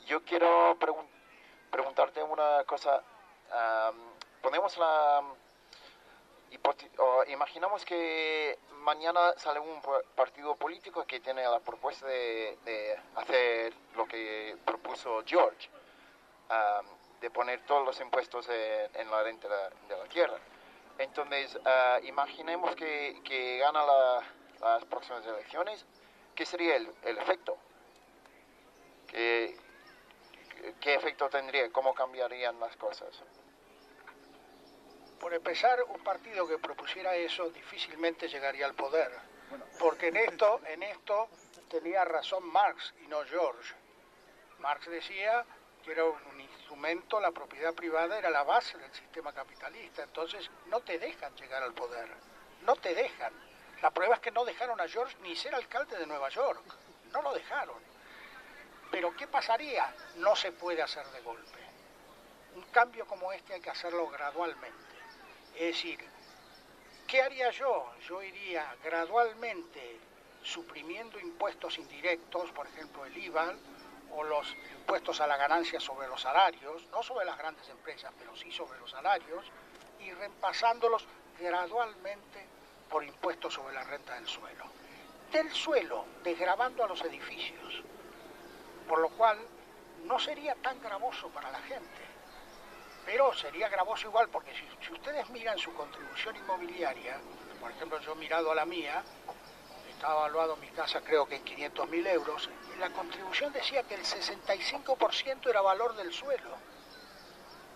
Yo quiero preguntarte una cosa. Ponemos imaginamos que mañana sale un partido político que tiene la propuesta de hacer lo que propuso George, de poner todos los impuestos en la renta de la tierra. Entonces, imaginemos que gana las próximas elecciones. ¿Qué sería el efecto? ¿Qué, ¿Qué efecto tendría? ¿Cómo cambiarían las cosas? Por empezar, un partido que propusiera eso difícilmente llegaría al poder, porque en esto tenía razón Marx y no George. Marx decía que era un instrumento, la propiedad privada era la base del sistema capitalista, entonces no te dejan llegar al poder, no te dejan. La prueba es que no dejaron a George ni ser alcalde de Nueva York, no lo dejaron. Pero ¿qué pasaría? No se puede hacer de golpe. Un cambio como este hay que hacerlo gradualmente. Es decir, ¿qué haría yo? Yo iría gradualmente suprimiendo impuestos indirectos, por ejemplo el IVA, o los impuestos a la ganancia sobre los salarios, no sobre las grandes empresas, pero sí sobre los salarios, y reemplazándolos gradualmente por impuestos sobre la renta del suelo. Del suelo, desgravando a los edificios, por lo cual no sería tan gravoso para la gente. Pero sería gravoso igual, porque si ustedes miran su contribución inmobiliaria, por ejemplo, yo he mirado a la mía, estaba evaluado mi casa creo que en 500.000 euros, y la contribución decía que el 65% era valor del suelo.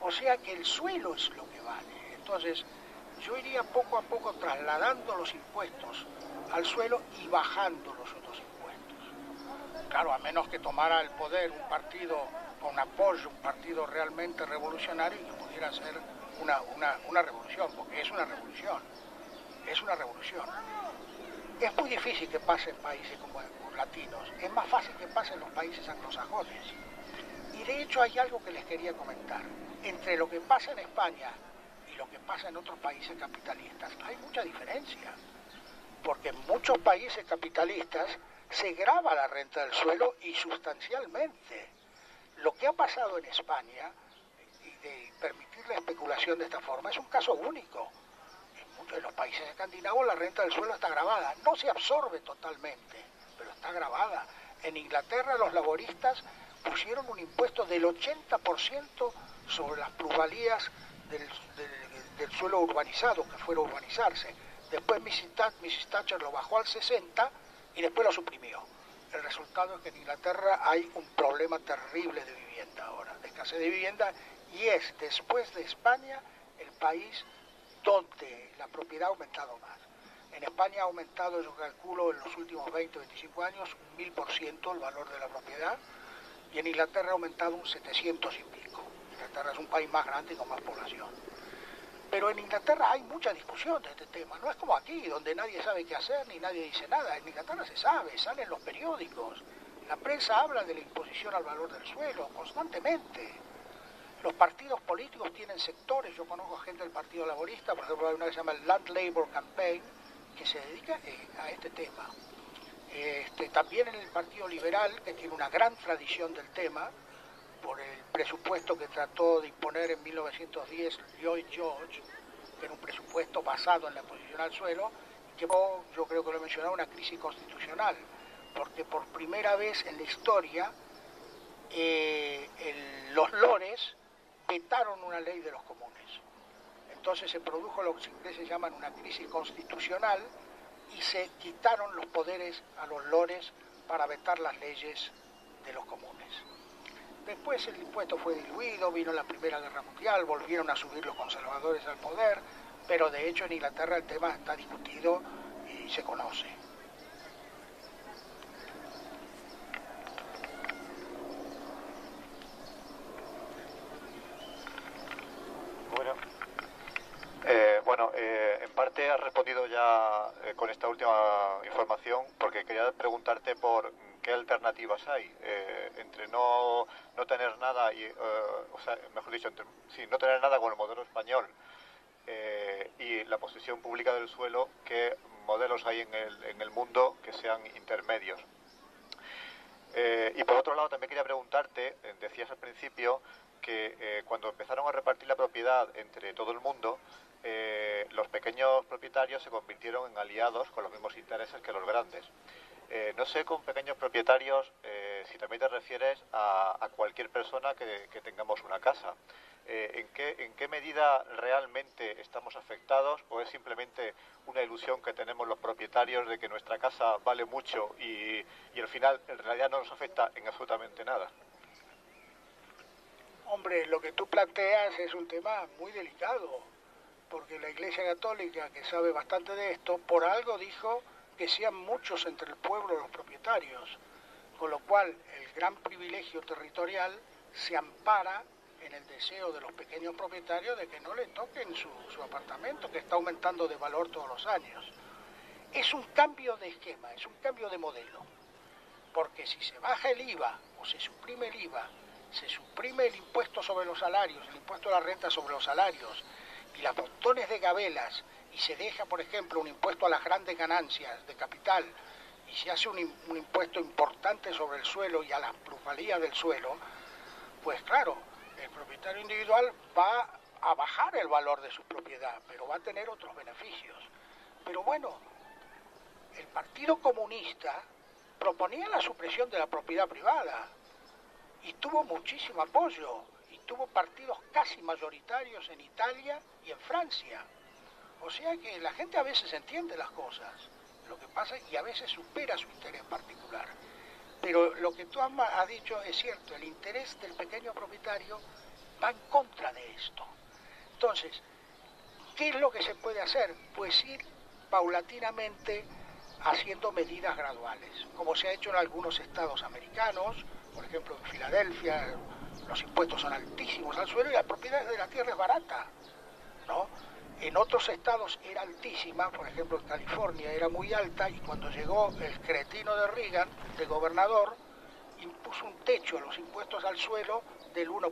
O sea que el suelo es lo que vale. Entonces, yo iría poco a poco trasladando los impuestos al suelo y bajando los otros impuestos. Claro, a menos que tomara el poder un partido con apoyo, un partido realmente revolucionario y que pudiera ser una revolución, porque es una revolución, es una revolución. Es muy difícil que pase en países como latinos, es más fácil que pase en los países anglosajones. Y de hecho hay algo que les quería comentar. Entre lo que pasa en España y lo que pasa en otros países capitalistas hay mucha diferencia, porque en muchos países capitalistas se grava la renta del suelo y sustancialmente. Lo que ha pasado en España, y de permitir la especulación de esta forma, es un caso único. En muchos de los países escandinavos la renta del suelo está gravada. No se absorbe totalmente, pero está gravada. En Inglaterra los laboristas pusieron un impuesto del 80% sobre las plusvalías del suelo urbanizado, que fuera a urbanizarse. Después Mrs. Thatcher lo bajó al 60% y después lo suprimió. El resultado es que en Inglaterra hay un problema terrible de vivienda ahora, de escasez de vivienda, y es, después de España, el país donde la propiedad ha aumentado más. En España ha aumentado, yo calculo, en los últimos 20 o 25 años, un 1000% el valor de la propiedad, y en Inglaterra ha aumentado un 700 y pico. Inglaterra es un país más grande y con más población. Pero en Inglaterra hay mucha discusión de este tema, no es como aquí, donde nadie sabe qué hacer ni nadie dice nada. En Inglaterra se sabe, salen los periódicos, la prensa habla de la imposición al valor del suelo constantemente. Los partidos políticos tienen sectores, yo conozco gente del Partido Laborista, por ejemplo hay una que se llama el Land Labour Campaign, que se dedica a este tema. También en el Partido Liberal, que tiene una gran tradición del tema, por el presupuesto que trató de imponer en 1910 Lloyd George, que era un presupuesto basado en la imposición al suelo, y llevó, yo creo que lo he mencionado, una crisis constitucional, porque por primera vez en la historia los lores vetaron una ley de los comunes. Entonces se produjo lo que los ingleses llaman una crisis constitucional y se quitaron los poderes a los lores para vetar las leyes de los comunes. Después el impuesto fue diluido, vino la Primera Guerra Mundial, volvieron a subir los conservadores al poder, pero de hecho en Inglaterra el tema está discutido y se conoce. En parte has respondido ya con esta última información, porque quería preguntarte por qué alternativas hay entre no tener nada y, o sea, mejor dicho, no tener nada con el modelo español y la posesión pública del suelo. ¿Qué modelos hay en el mundo que sean intermedios? Y por otro lado, también quería preguntarte, decías al principio que cuando empezaron a repartir la propiedad entre todo el mundo, los pequeños propietarios se convirtieron en aliados con los mismos intereses que los grandes. No sé, con pequeños propietarios, si también te refieres a cualquier persona que tengamos una casa. ¿En qué medida realmente estamos afectados o es simplemente una ilusión que tenemos los propietarios de que nuestra casa vale mucho y al final en realidad no nos afecta en absolutamente nada? Hombre, lo que tú planteas es un tema muy delicado, porque la Iglesia Católica, que sabe bastante de esto, por algo dijo que sean muchos entre el pueblo los propietarios, con lo cual el gran privilegio territorial se ampara en el deseo de los pequeños propietarios de que no le toquen su apartamento, que está aumentando de valor todos los años. Es un cambio de esquema, es un cambio de modelo, porque si se baja el IVA o se suprime el IVA, se suprime el impuesto sobre los salarios, el impuesto a la renta sobre los salarios y las montones de gabelas, y se deja, por ejemplo, un impuesto a las grandes ganancias de capital, y se hace un impuesto importante sobre el suelo y a las plusvalías del suelo, pues claro, el propietario individual va a bajar el valor de su propiedad, pero va a tener otros beneficios. Pero bueno, el Partido Comunista proponía la supresión de la propiedad privada y tuvo muchísimo apoyo y tuvo partidos casi mayoritarios en Italia y en Francia. O sea que la gente a veces entiende las cosas, lo que pasa, y a veces supera su interés particular. Pero lo que tú has dicho es cierto, el interés del pequeño propietario va en contra de esto. Entonces, ¿qué es lo que se puede hacer? Pues ir paulatinamente haciendo medidas graduales, como se ha hecho en algunos estados americanos. Por ejemplo, en Filadelfia los impuestos son altísimos al suelo y la propiedad de la tierra es barata, ¿no? En otros estados era altísima, por ejemplo en California era muy alta, y cuando llegó el cretino de Reagan, de gobernador, impuso un techo a los impuestos al suelo del 1%.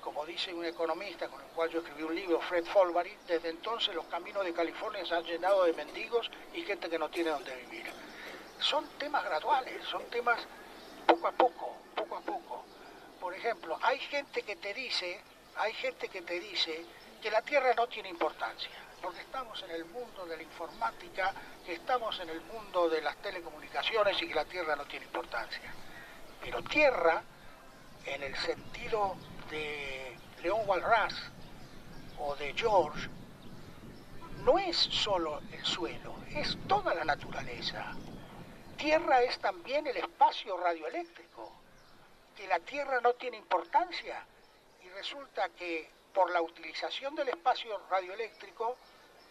Como dice un economista con el cual yo escribí un libro, Fred Folbary, desde entonces los caminos de California se han llenado de mendigos y gente que no tiene dónde vivir. Son temas graduales, son temas poco a poco, poco a poco. Por ejemplo, hay gente que te dice que la tierra no tiene importancia, porque estamos en el mundo de la informática, que estamos en el mundo de las telecomunicaciones y que la tierra no tiene importancia. Pero tierra, en el sentido de León Walras o de George, no es solo el suelo, es toda la naturaleza. Tierra es también el espacio radioeléctrico, que la tierra no tiene importancia, y resulta que por la utilización del espacio radioeléctrico,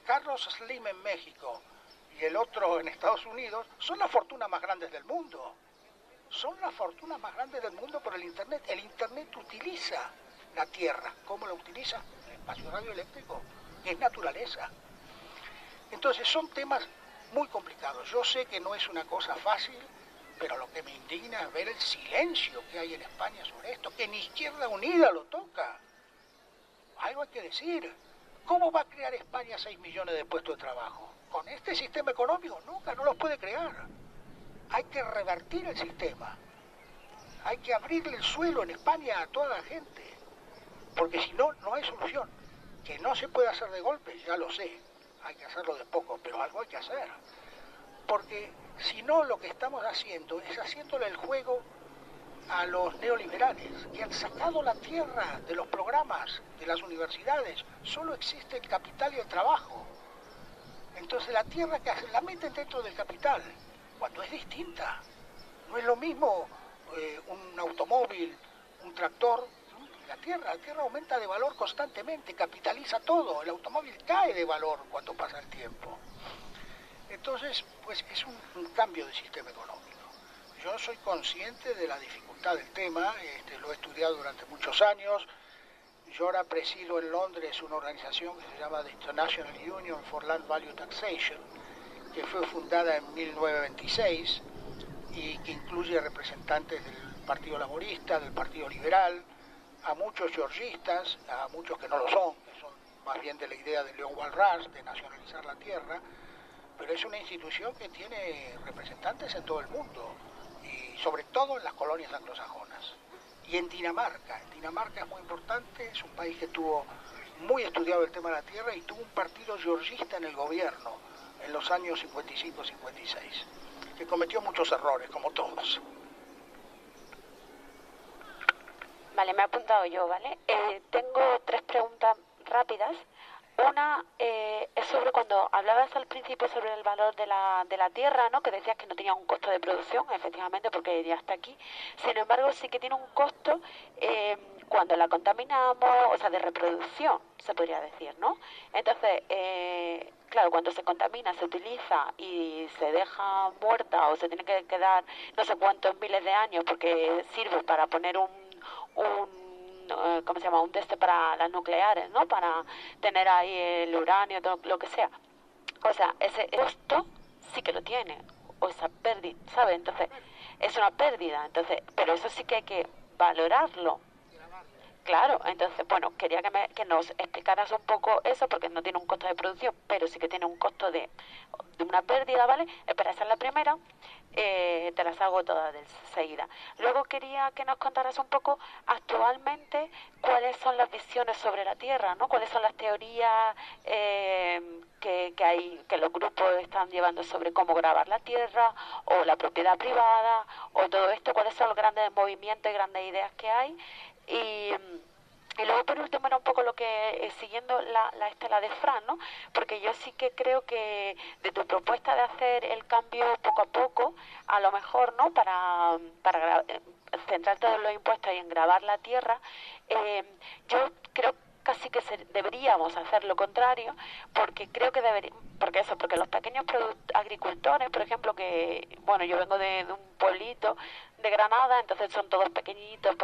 Carlos Slim en México y el otro en Estados Unidos son las fortunas más grandes del mundo. Son las fortunas más grandes del mundo por el Internet. El Internet utiliza la tierra. ¿Cómo la utiliza? El espacio radioeléctrico, que es naturaleza. Entonces son temas muy complicados. Yo sé que no es una cosa fácil, pero lo que me indigna es ver el silencio que hay en España sobre esto, que ni Izquierda Unida lo toca. Algo hay que decir. ¿Cómo va a crear España 6 millones de puestos de trabajo? Con este sistema económico nunca, no los puede crear. Hay que revertir el sistema. Hay que abrirle el suelo en España a toda la gente. Porque si no, no hay solución. Que no se puede hacer de golpe, ya lo sé. Hay que hacerlo de poco, pero algo hay que hacer. Porque si no, lo que estamos haciendo es haciéndole el juego a los neoliberales, que han sacado la tierra de los programas de las universidades. Solo existe el capital y el trabajo. Entonces la tierra que hacen la meten dentro del capital, cuando es distinta. No es lo mismo un automóvil, un tractor. La tierra aumenta de valor constantemente, capitaliza todo. El automóvil cae de valor cuando pasa el tiempo. Entonces, pues es un cambio de sistema económico. Yo soy consciente de la dificultad del tema, lo he estudiado durante muchos años. Yo ahora presido en Londres una organización que se llama The International Union for Land Value Taxation, que fue fundada en 1926 y que incluye representantes del Partido Laborista, del Partido Liberal, a muchos georgistas, a muchos que no lo son, que son más bien de la idea de León Walras de nacionalizar la tierra, pero es una institución que tiene representantes en todo el mundo y y sobre todo en las colonias anglosajonas. Y en Dinamarca es muy importante, es un país que tuvo muy estudiado el tema de la tierra y tuvo un partido georgista en el gobierno en los años 55-56, que cometió muchos errores, como todos. Vale, me he apuntado yo, ¿vale? Tengo 3 preguntas rápidas. Una es sobre cuando hablabas al principio sobre el valor de la tierra, ¿no? Que decías que no tenía un costo de producción, efectivamente, porque ya está aquí. Sin embargo, sí que tiene un costo cuando la contaminamos, o sea, de reproducción, se podría decir, ¿no? Entonces, claro, cuando se contamina, se utiliza y se deja muerta o se tiene que quedar no sé cuántos miles de años porque sirve para poner ¿cómo se llama? Un teste para las nucleares, ¿no? Para tener ahí el uranio, todo lo que sea. O sea, ese costo sí que lo tiene, o esa pérdida, ¿sabes? Entonces, es una pérdida, entonces, pero eso sí que hay que valorarlo. Claro, entonces, bueno, quería que nos explicaras un poco eso, porque no tiene un costo de producción, pero sí que tiene un costo de una pérdida, ¿vale? Espera, esa es la primera, te las hago todas de seguida. Luego quería que nos contaras un poco actualmente cuáles son las visiones sobre la Tierra, ¿no? Cuáles son las teorías que los grupos están llevando sobre cómo grabar la Tierra, o la propiedad privada, o todo esto, cuáles son los grandes movimientos y grandes ideas que hay. Y luego por último era un poco lo que, siguiendo la estela de Fran, ¿no? Porque yo sí que creo que de tu propuesta de hacer el cambio poco a poco, a lo mejor, ¿no? Para centrar todos los impuestos y en grabar la tierra, yo creo casi que deberíamos hacer lo contrario, porque creo que porque los pequeños agricultores, por ejemplo, que, bueno, yo vengo de un pueblito de Granada, entonces son todos pequeñitos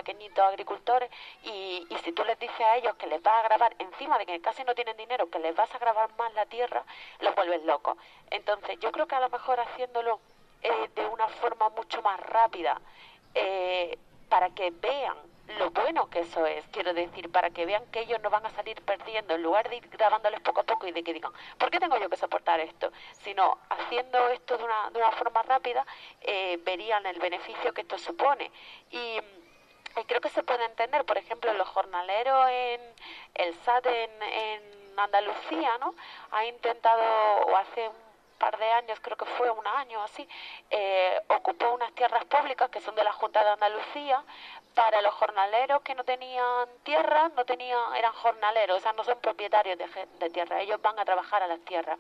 agricultores, y si tú les dices a ellos que les vas a grabar, encima de que casi no tienen dinero, que les vas a grabar más la tierra, los vuelves locos. Entonces yo creo que a lo mejor haciéndolo de una forma mucho más rápida, para que vean lo bueno que eso es, quiero decir, para que vean que ellos no van a salir perdiendo, en lugar de ir grabándoles poco a poco y de que digan, ¿por qué tengo yo que soportar esto? Sino haciendo esto de una forma rápida, verían el beneficio que esto supone. Y creo que se puede entender, por ejemplo, los jornaleros el SAT en Andalucía, ¿no? Ha intentado, o hace un par de años, creo que fue un año así, ocupó unas tierras públicas que son de la Junta de Andalucía para los jornaleros que no tenían tierra, eran jornaleros, o sea, no son propietarios de tierra, ellos van a trabajar a las tierras.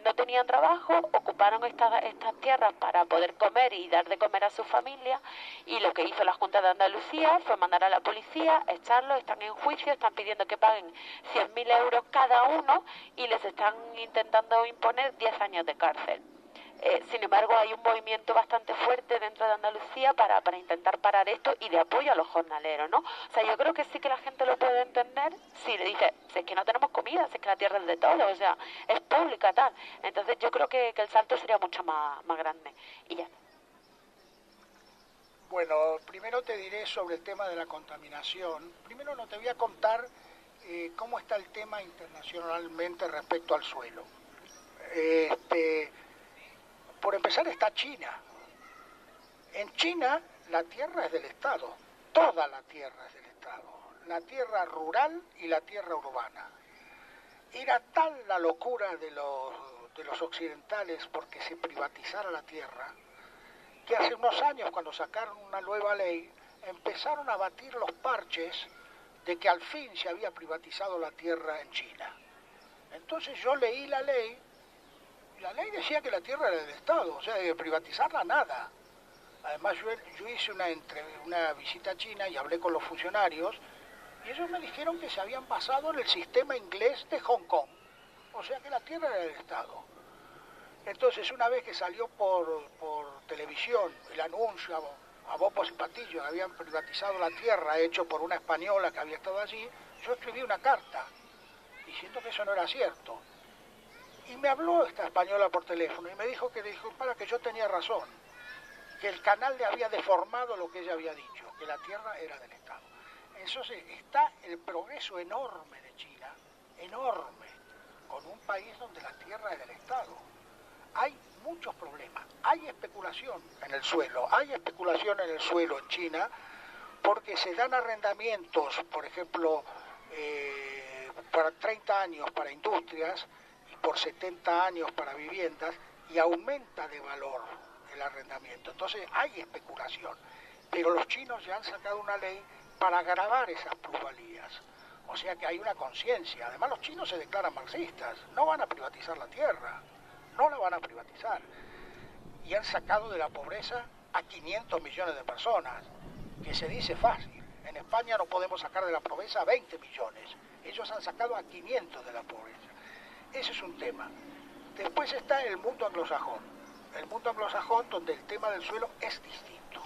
No tenían trabajo, ocuparon estas tierras para poder comer y dar de comer a su familia, y lo que hizo la Junta de Andalucía fue mandar a la policía, echarlos, están en juicio, están pidiendo que paguen 100.000 euros cada uno y les están intentando imponer 10 años de cárcel. Sin embargo, hay un movimiento bastante fuerte dentro de Andalucía para intentar parar esto y de apoyo a los jornaleros, ¿no? O sea, yo creo que sí que la gente lo puede entender si le dice, si es que no tenemos comida, si es que la tierra es de todos, o sea, es pública, tal. Entonces yo creo que el salto sería mucho más grande. Y ya. Bueno, primero te diré sobre el tema de la contaminación. Primero no te voy a contar cómo está el tema internacionalmente respecto al suelo. Por empezar está China. En China la tierra es del Estado, toda la tierra es del Estado, la tierra rural y la tierra urbana. Era tal la locura de los occidentales porque se privatizara la tierra, que hace unos años, cuando sacaron una nueva ley, empezaron a batir los parches de que al fin se había privatizado la tierra en China. Entonces yo leí la ley. La ley decía que la tierra era del Estado, o sea, de privatizarla nada. Además, yo hice una visita a China y hablé con los funcionarios, y ellos me dijeron que se habían basado en el sistema inglés de Hong Kong, o sea que la tierra era del Estado. Entonces, una vez que salió por televisión el anuncio a bombos y platillos que habían privatizado la tierra, hecho por una española que había estado allí, yo escribí una carta diciendo que eso no era cierto. Y me habló esta española por teléfono y me dijo que yo tenía razón, que el canal le había deformado lo que ella había dicho, que la tierra era del Estado. Entonces está el progreso enorme de China, enorme, con un país donde la tierra es del Estado. Hay muchos problemas. Hay especulación en el suelo, en China, porque se dan arrendamientos, por ejemplo, para 30 años para industrias y por 70 años para viviendas, y aumenta de valor el arrendamiento. Entonces hay especulación, pero los chinos ya han sacado una ley para gravar esas plusvalías. O sea que hay una conciencia. Además, los chinos se declaran marxistas, no van a privatizar la tierra, no la van a privatizar. Y han sacado de la pobreza a 500 millones de personas, que se dice fácil. En España no podemos sacar de la pobreza a 20 millones. Ellos han sacado a 500 de la pobreza. Ese es un tema. Después está el mundo anglosajón. El mundo anglosajón donde el tema del suelo es distinto.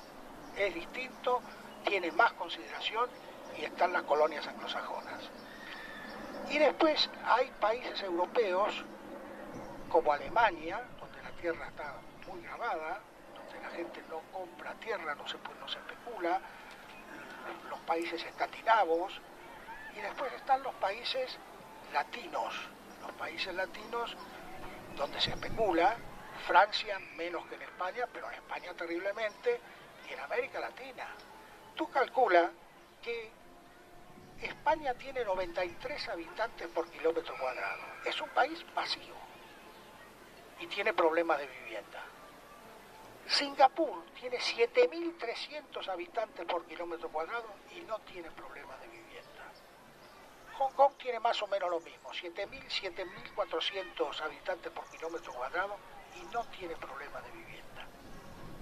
Es distinto, tiene más consideración y están las colonias anglosajonas. Y después hay países europeos como Alemania, donde la tierra está muy grabada, donde la gente no compra tierra, no se especula, los países escandinavos, y después están los países latinos donde se especula, Francia menos que en España, pero en España terriblemente, y en América Latina. Tú calcula que España tiene 93 habitantes por kilómetro cuadrado. Es un país vacío y tiene problemas de vivienda. Singapur tiene 7.300 habitantes por kilómetro cuadrado y no tiene problemas de vivienda. Hong Kong tiene más o menos lo mismo, 7.400 habitantes por kilómetro cuadrado y no tiene problemas de vivienda.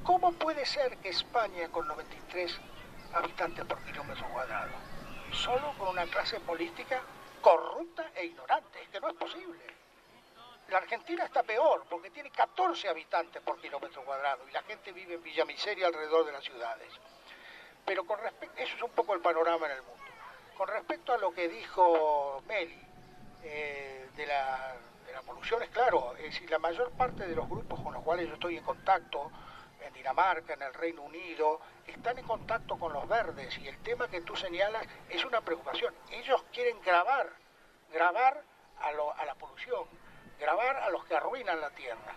¿Cómo puede ser que España, con 93 habitantes por kilómetro cuadrado, solo con una clase política corrupta e ignorante? Es que no es posible. La Argentina está peor, porque tiene 14 habitantes por kilómetro cuadrado y la gente vive en Villa Miseria alrededor de las ciudades. Pero eso es un poco el panorama en el mundo. Con respecto a lo que dijo Meli, de la polución, es claro, es decir, la mayor parte de los grupos con los cuales yo estoy en contacto, en Dinamarca, en el Reino Unido, están en contacto con los verdes, y el tema que tú señalas es una preocupación. Ellos quieren grabar a la polución, grabar a los que arruinan la tierra.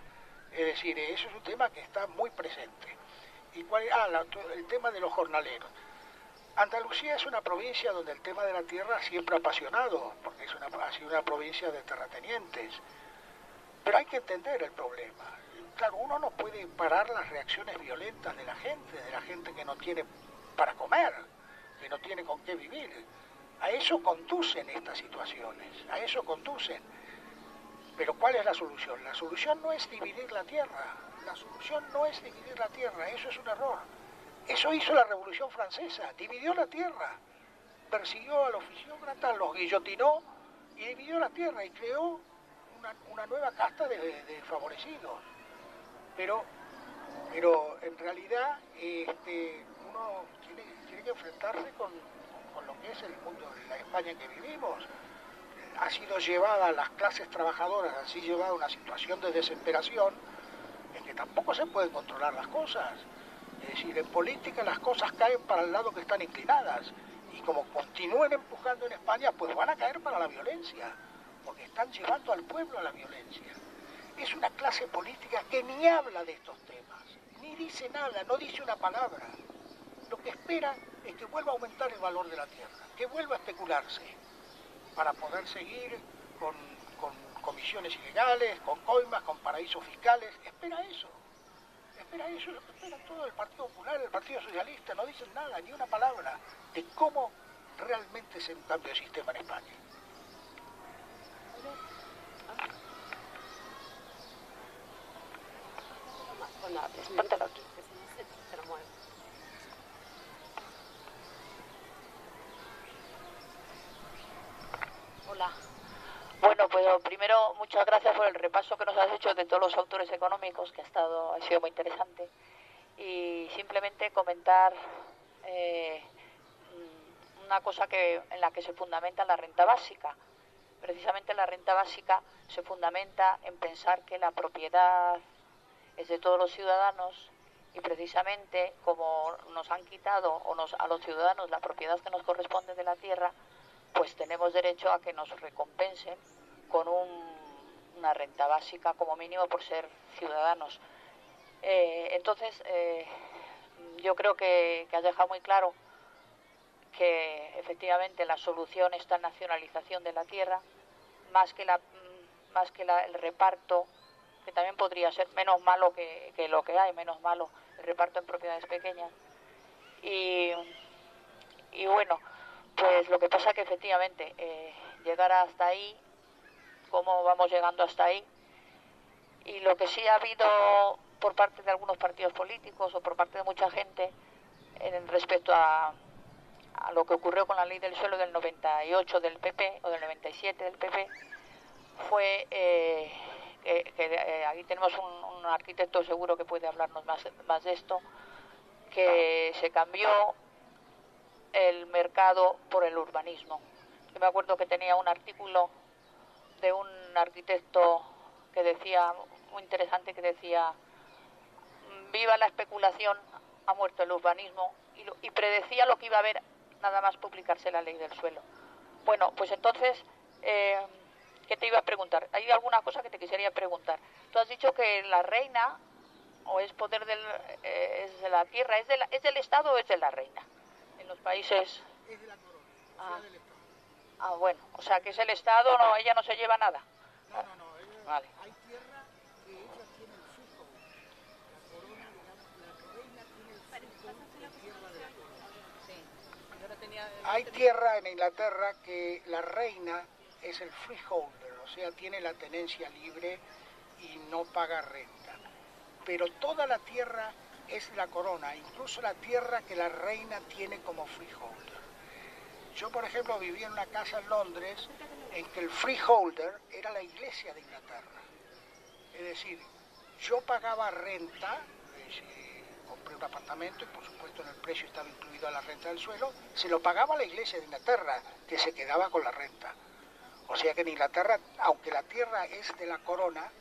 Es decir, eso es un tema que está muy presente. ¿Y el tema de los jornaleros? Andalucía es una provincia donde el tema de la tierra siempre ha apasionado, porque ha sido una provincia de terratenientes. Pero hay que entender el problema. Claro, uno no puede parar las reacciones violentas de la gente que no tiene para comer, que no tiene con qué vivir. A eso conducen estas situaciones, a eso conducen. Pero ¿cuál es la solución? La solución no es dividir la tierra, eso es un error. Eso hizo la Revolución Francesa, dividió la tierra, persiguió a los fisiócratas, los guillotinó y dividió la tierra y creó una nueva casta de favorecidos. Pero en realidad uno tiene que enfrentarse con lo que es el mundo de la España en que vivimos. Ha sido llevada, las clases trabajadoras han sido llevadas a una situación de desesperación en que tampoco se pueden controlar las cosas. Es decir, en política las cosas caen para el lado que están inclinadas, y como continúen empujando en España, pues van a caer para la violencia, porque están llevando al pueblo a la violencia. Es una clase política que ni habla de estos temas, ni dice nada, no dice una palabra. Lo que espera es que vuelva a aumentar el valor de la tierra, que vuelva a especularse, para poder seguir con comisiones ilegales, con coimas, con paraísos fiscales. Espera eso es lo que espera todo el Partido Popular, el Partido Socialista. No dicen nada, ni una palabra de cómo realmente es un cambio de sistema en España. Espártelo aquí, que si no se lo mueve. Hola. Bueno, pues primero, muchas gracias por el repaso que nos has hecho de todos los autores económicos, que ha sido muy interesante. Y simplemente comentar una cosa en la que se fundamenta la renta básica. Precisamente la renta básica se fundamenta en pensar que la propiedad es de todos los ciudadanos, y precisamente como nos han quitado a los ciudadanos la propiedad que nos corresponde de la tierra, pues tenemos derecho a que nos recompensen con una renta básica como mínimo por ser ciudadanos. Entonces, yo creo que has dejado muy claro que efectivamente la solución está en nacionalización de la tierra, más que el reparto, que también podría ser menos malo que lo que hay, menos malo el reparto en propiedades pequeñas. Y bueno, pues lo que pasa es que efectivamente llegar hasta ahí, cómo vamos llegando hasta ahí, y lo que sí ha habido por parte de algunos partidos políticos o por parte de mucha gente respecto a lo que ocurrió con la ley del suelo del 98 del PP o del 97 del PP, fue que aquí tenemos un arquitecto seguro que puede hablarnos más de esto, que se cambió el mercado por el urbanismo. Yo me acuerdo que tenía un artículo de un arquitecto que decía, muy interesante, que decía: viva la especulación, ha muerto el urbanismo, y predecía lo que iba a haber nada más publicarse la ley del suelo. Bueno, pues entonces, ¿qué te iba a preguntar? Hay alguna cosa que te quisiera preguntar. Tú has dicho que la reina, o es poder es de la tierra, ¿es del Estado o es de la reina? En los países... Es de la corona, del Estado. Bueno, o sea que es el Estado, no, ella no se lleva nada. No, vale. Hay tierra que ella tiene el fijo. La corona, digamos, la reina tiene el fijo de tierra de la corona. Sí. Hay tierra en Inglaterra que la reina es el freeholder, o sea, tiene la tenencia libre y no paga renta. Pero toda la tierra es la corona, incluso la tierra que la reina tiene como freeholder. Yo, por ejemplo, vivía en una casa en Londres en que el freeholder era la iglesia de Inglaterra. Es decir, yo pagaba renta, compré un apartamento y por supuesto en el precio estaba incluida la renta del suelo, se lo pagaba la iglesia de Inglaterra, que se quedaba con la renta. O sea que en Inglaterra, aunque la tierra es de la corona,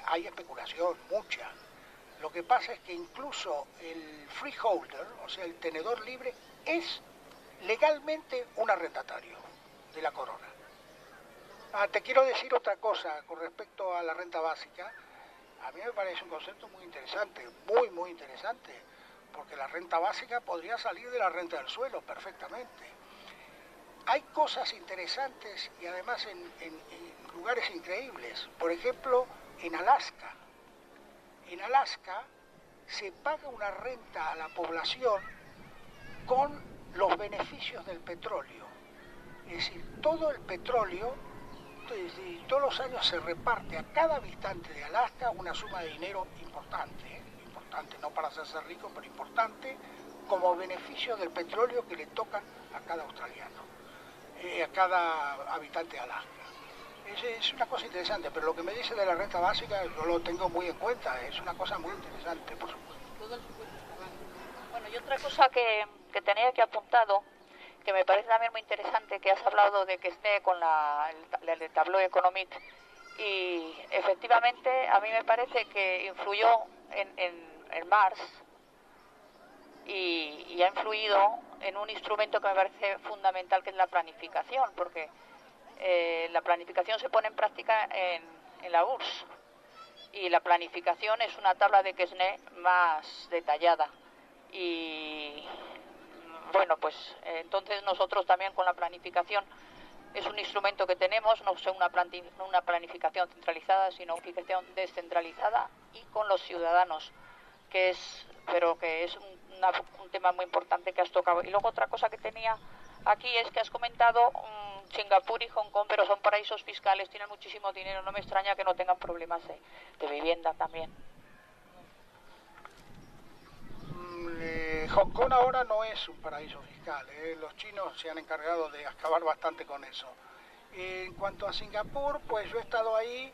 hay especulación, mucha. Lo que pasa es que incluso el freeholder, o sea, el tenedor libre, es legalmente un arrendatario de la corona. Te quiero decir otra cosa con respecto a la renta básica. A mí me parece un concepto muy interesante, muy interesante, porque la renta básica podría salir de la renta del suelo perfectamente. Hay cosas interesantes y además en lugares increíbles. Por ejemplo, en Alaska. En Alaska se paga una renta a la población con los beneficios del petróleo. Es decir, todo el petróleo, todos los años se reparte a cada habitante de Alaska una suma de dinero importante, importante no para hacerse rico, pero importante, como beneficio del petróleo que le tocan a cada australiano, a cada habitante de Alaska. Es una cosa interesante, pero lo que me dice de la renta básica yo lo tengo muy en cuenta, es una cosa muy interesante, por supuesto. Bueno, y otra cosa que tenía aquí apuntado, que me parece también muy interesante, que has hablado de que esté con el Tableau Economique, y efectivamente a mí me parece que influyó en Marx y ha influido en un instrumento que me parece fundamental, que es la planificación, porque la planificación se pone en práctica en la URSS, y la planificación es una tabla de Quesnay más detallada. Y bueno, pues entonces nosotros también con la planificación es un instrumento que tenemos, no es una planificación centralizada, sino una planificación descentralizada y con los ciudadanos, pero que es un tema muy importante que has tocado. Y luego otra cosa que tenía aquí es que has comentado Singapur y Hong Kong, pero son paraísos fiscales, tienen muchísimo dinero, no me extraña que no tengan problemas de vivienda también. Hong Kong ahora no es un paraíso fiscal, los chinos se han encargado de acabar bastante con eso. En cuanto a Singapur, pues yo he estado ahí,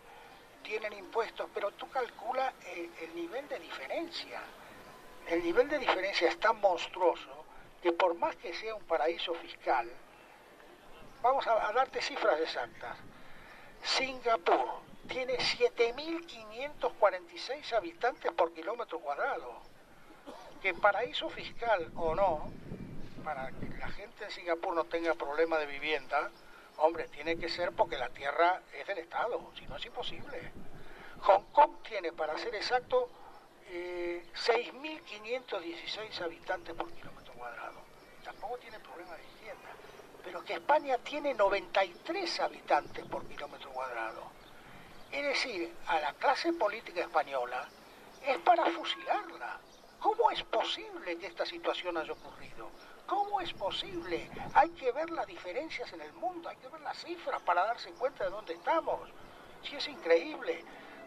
tienen impuestos, pero tú calculas el nivel de diferencia. El nivel de diferencia es tan monstruoso que por más que sea un paraíso fiscal, vamos a darte cifras exactas. Singapur tiene 7.546 habitantes por kilómetro cuadrado. Que paraíso fiscal o no, para que la gente de Singapur no tenga problema de vivienda, Hombre, tiene que ser porque la tierra es del Estado, si no es imposible. Hong Kong tiene, para ser exacto, 6.516 habitantes por kilómetro cuadrado. Tampoco tiene problema de vivienda. Pero que España tiene 93 habitantes por kilómetro cuadrado. Es decir, a la clase política española es para fusilarla. ¿Cómo es posible que esta situación haya ocurrido? ¿Cómo es posible? Hay que ver las diferencias en el mundo, hay que ver las cifras para darse cuenta de dónde estamos. Sí, es increíble.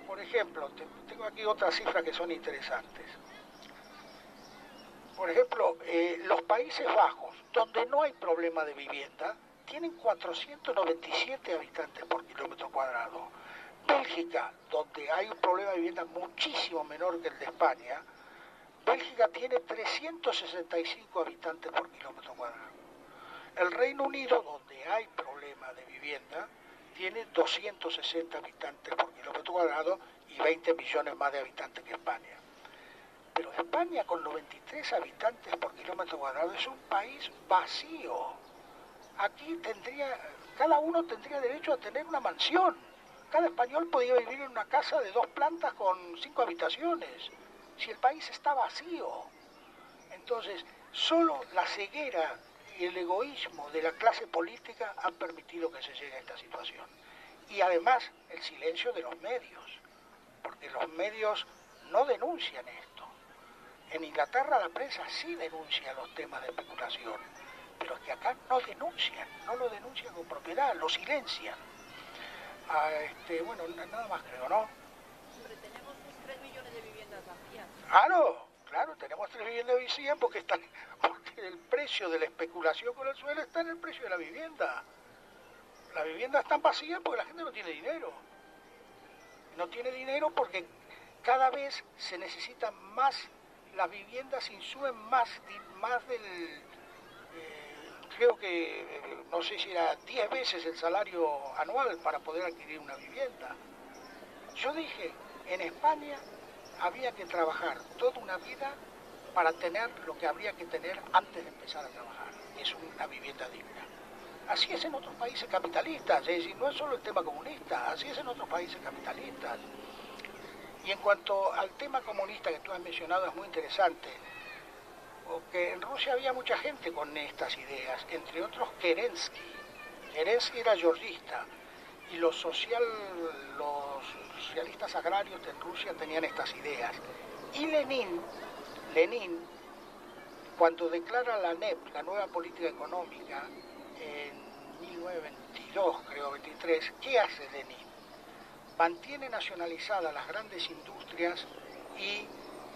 Por ejemplo, tengo aquí otras cifras que son interesantes. Por ejemplo, los Países Bajos, donde no hay problema de vivienda, tienen 497 habitantes por kilómetro cuadrado. Bélgica, donde hay un problema de vivienda muchísimo menor que el de España, Bélgica tiene 365 habitantes por kilómetro cuadrado. El Reino Unido, donde hay problema de vivienda, tiene 260 habitantes por kilómetro cuadrado y 20 millones más de habitantes que España. Pero España, con 93 habitantes por kilómetro cuadrado, es un país vacío. Aquí cada uno tendría derecho a tener una mansión. Cada español podía vivir en una casa de 2 plantas con 5 habitaciones. Si el país está vacío. Entonces, solo la ceguera y el egoísmo de la clase política han permitido que se llegue a esta situación. Y además, el silencio de los medios, porque los medios no denuncian esto. En Inglaterra la prensa sí denuncia los temas de especulación, pero es que acá no lo denuncian con propiedad, lo silencian. Bueno, nada más creo, ¿no? Hombre, tenemos 3 millones de viviendas vacías. Claro, tenemos 3 viviendas vacías porque el precio de la especulación con el suelo está en el precio de la vivienda. Las viviendas están vacías porque la gente no tiene dinero. No tiene dinero porque cada vez se necesitan más, las viviendas insuben más del... creo que, no sé si era 10 veces el salario anual para poder adquirir una vivienda. Yo dije, en España había que trabajar toda una vida para tener lo que habría que tener antes de empezar a trabajar, que es una vivienda digna. Así es en otros países capitalistas, es decir, no es solo el tema comunista, así es en otros países capitalistas. Y en cuanto al tema comunista que tú has mencionado, es muy interesante, porque en Rusia había mucha gente con estas ideas, entre otros Kerensky. Kerensky era georgista, y los socialistas agrarios de Rusia tenían estas ideas. Y Lenin, cuando declara la NEP, la nueva política económica, en 1922, creo, 23, ¿qué hace Lenin? Mantiene nacionalizadas las grandes industrias y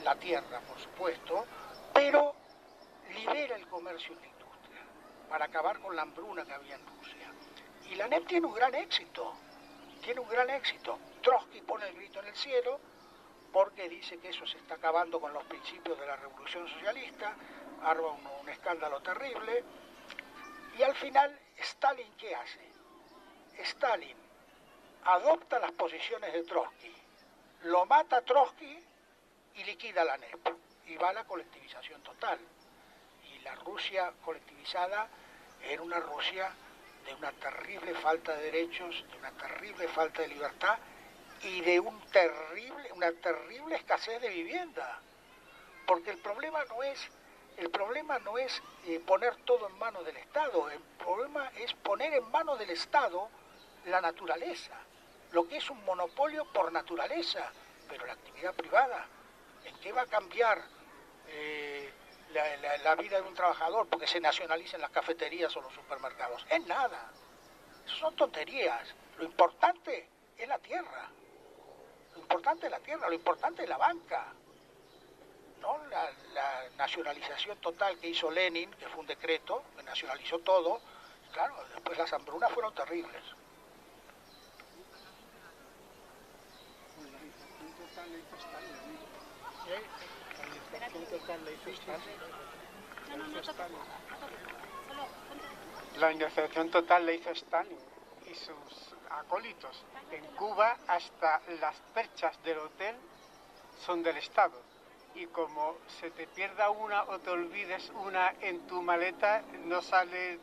la tierra, por supuesto, pero libera el comercio y la industria para acabar con la hambruna que había en Rusia. Y la NEP tiene un gran éxito. Trotsky pone el grito en el cielo porque dice que eso se está acabando con los principios de la revolución socialista, arma un escándalo terrible. Y al final, Stalin, ¿qué hace? Stalin adopta las posiciones de Trotsky, lo mata a Trotsky y liquida la NEP. Y va a la colectivización total. Y la Rusia colectivizada era una Rusia de una terrible falta de derechos, de una terrible falta de libertad y de una terrible escasez de vivienda. Porque el problema no es poner todo en manos del Estado, el problema es poner en manos del Estado la naturaleza, lo que es un monopolio por naturaleza, pero la actividad privada, ¿en qué va a cambiar la vida de un trabajador porque se nacionalicen las cafeterías o los supermercados? En nada. Eso son tonterías. Lo importante es la tierra. Lo importante es la banca. ¿No? La nacionalización total que hizo Lenin, que fue un decreto, que nacionalizó todo, claro, después las hambrunas fueron terribles. La indexación total la hizo Stalin y sus acólitos. En Cuba hasta las perchas del hotel son del Estado. Y como se te pierda una o te olvides una en tu maleta, no sale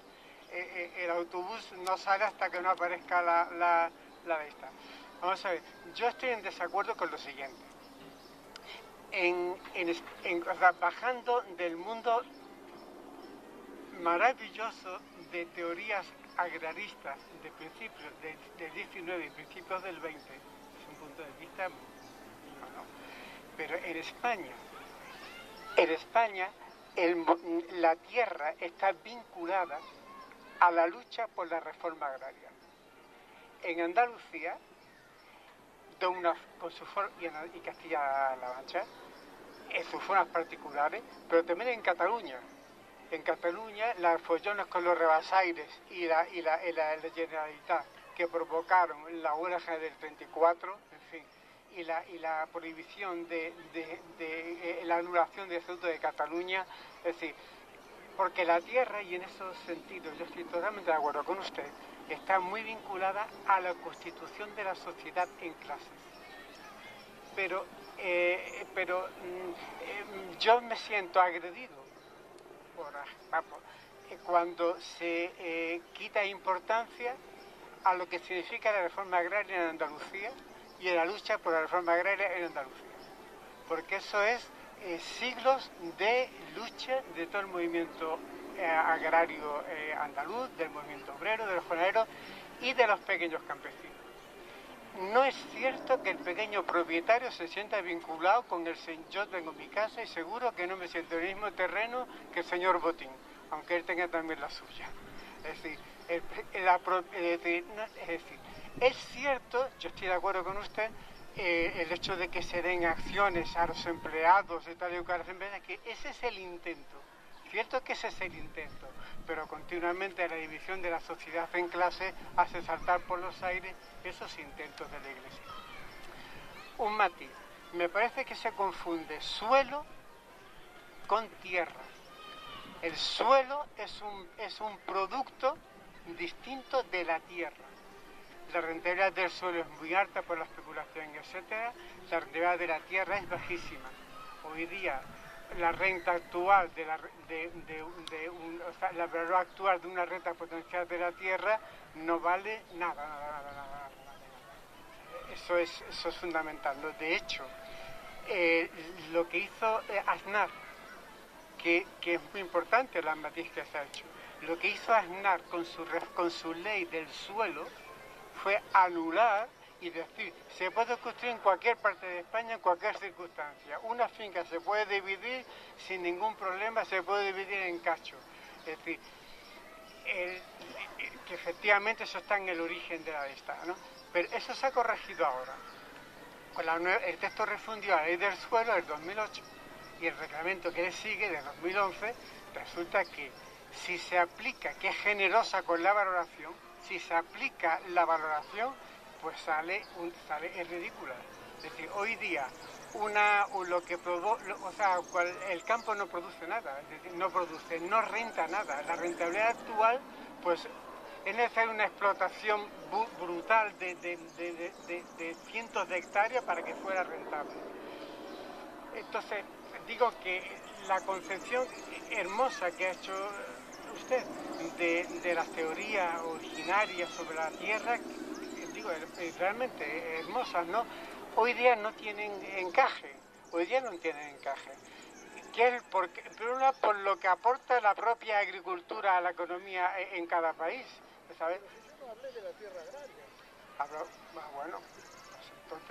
el autobús no sale hasta que no aparezca la de esta. Vamos a ver, yo estoy en desacuerdo con lo siguiente. O sea, bajando del mundo maravilloso de teorías agraristas de principios del 19 y principios del 20, es un punto de vista, no. Pero en España la tierra está vinculada a la lucha por la reforma agraria. En Andalucía, y Castilla-La Mancha, en sus formas particulares, pero también en Cataluña. En Cataluña, las follones con los rebasaires y la Generalitat que provocaron la huelga del 34, en fin, y la prohibición de la anulación del Estatuto de Cataluña, es decir, porque la tierra, y en esos sentidos yo estoy totalmente de acuerdo con usted, está muy vinculada a la constitución de la sociedad en clases. Pero yo me siento agredido cuando se quita importancia a lo que significa la reforma agraria en Andalucía y en la lucha por la reforma agraria en Andalucía. Porque eso es siglos de lucha de todo el movimiento agrario andaluz, del movimiento obrero, de los jornaleros y de los pequeños campesinos. No es cierto que el pequeño propietario se sienta vinculado con el señor. Yo tengo mi casa y seguro que no me siento en el mismo terreno que el señor Botín, aunque él tenga también la suya. Es decir, es cierto, yo estoy de acuerdo con usted, el hecho de que se den acciones a los empleados y tal y cual, que ese es el intento. Cierto que ese es el intento, pero continuamente la división de la sociedad en clase hace saltar por los aires esos intentos de la Iglesia. Un matiz, me parece que se confunde suelo con tierra. El suelo es un producto distinto de la tierra. La rentabilidad del suelo es muy alta por la especulación, etc. La rentabilidad de la tierra es bajísima. Hoy día la renta actual la valor actual de una renta potencial de la tierra no vale nada. Eso es fundamental, ¿no? De hecho, lo que hizo Aznar, que es muy importante la matiz que se ha hecho, lo que hizo Aznar con su ley del suelo fue anular y decir, se puede construir en cualquier parte de España, en cualquier circunstancia. Una finca se puede dividir sin ningún problema, se puede dividir en cachos. Es decir, que efectivamente eso está en el origen de la lista, ¿no? Pero eso se ha corregido ahora. Con el texto refundió a la ley del suelo del 2008 y el reglamento que le sigue, de 2011, resulta que si se aplica, que es generosa con la valoración, si se aplica la valoración, pues es ridícula. Es decir, hoy día el campo no produce nada, es decir, no renta nada. La rentabilidad actual, pues es necesaria una explotación brutal de cientos de hectáreas para que fuera rentable. Entonces, digo que la concepción hermosa que ha hecho usted de las teorías originarias sobre la tierra, realmente hermosas, ¿no? Hoy día no tienen encaje. Pero por lo que aporta la propia agricultura a la economía en cada país, ¿sabes? No hablé de la tierra agraria. Pues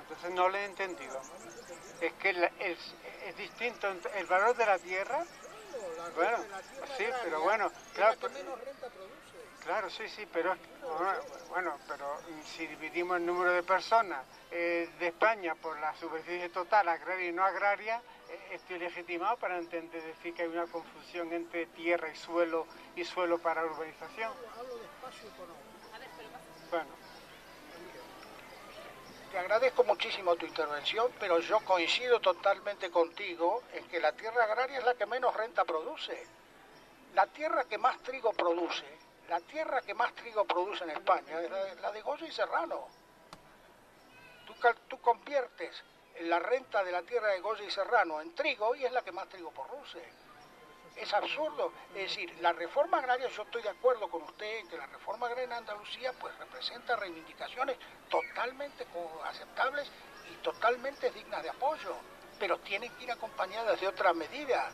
entonces no lo he entendido. Es que es distinto el valor de la tierra. Bueno, sí, pero bueno, claro. Que menos renta produce. Claro, sí, pero si dividimos el número de personas de España por la superficie total agraria y no agraria, estoy legitimado para decir que hay una confusión entre tierra y suelo para urbanización. Hablo de espacio económico. Bueno. Te agradezco muchísimo tu intervención, pero yo coincido totalmente contigo en que la tierra agraria es la que menos renta produce. La tierra que más trigo produce en España es la de Goya y Serrano. Tú conviertes la renta de la tierra de Goya y Serrano en trigo y es la que más trigo produce. Es absurdo. Es decir, la reforma agraria, yo estoy de acuerdo con usted en que la reforma agraria en Andalucía pues representa reivindicaciones totalmente aceptables y totalmente dignas de apoyo, pero tienen que ir acompañadas de otras medidas.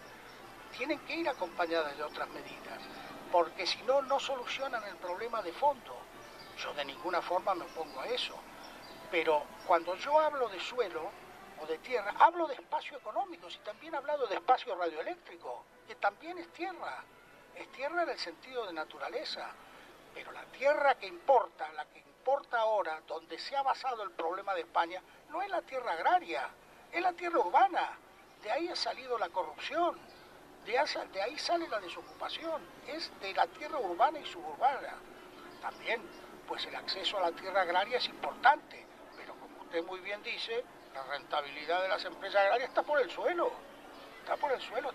Tienen que ir acompañadas de otras medidas, porque si no, no solucionan el problema de fondo. Yo de ninguna forma me opongo a eso, pero cuando yo hablo de suelo o de tierra, hablo de espacio económico, y también he hablado de espacio radioeléctrico, que también es tierra en el sentido de naturaleza, pero la tierra que importa, la que importa ahora, donde se ha basado el problema de España, no es la tierra agraria, es la tierra urbana. De ahí ha salido la corrupción, de ahí sale la desocupación, es de la tierra urbana y suburbana. También, pues el acceso a la tierra agraria es importante, pero como usted muy bien dice, la rentabilidad de las empresas agrarias está por el suelo,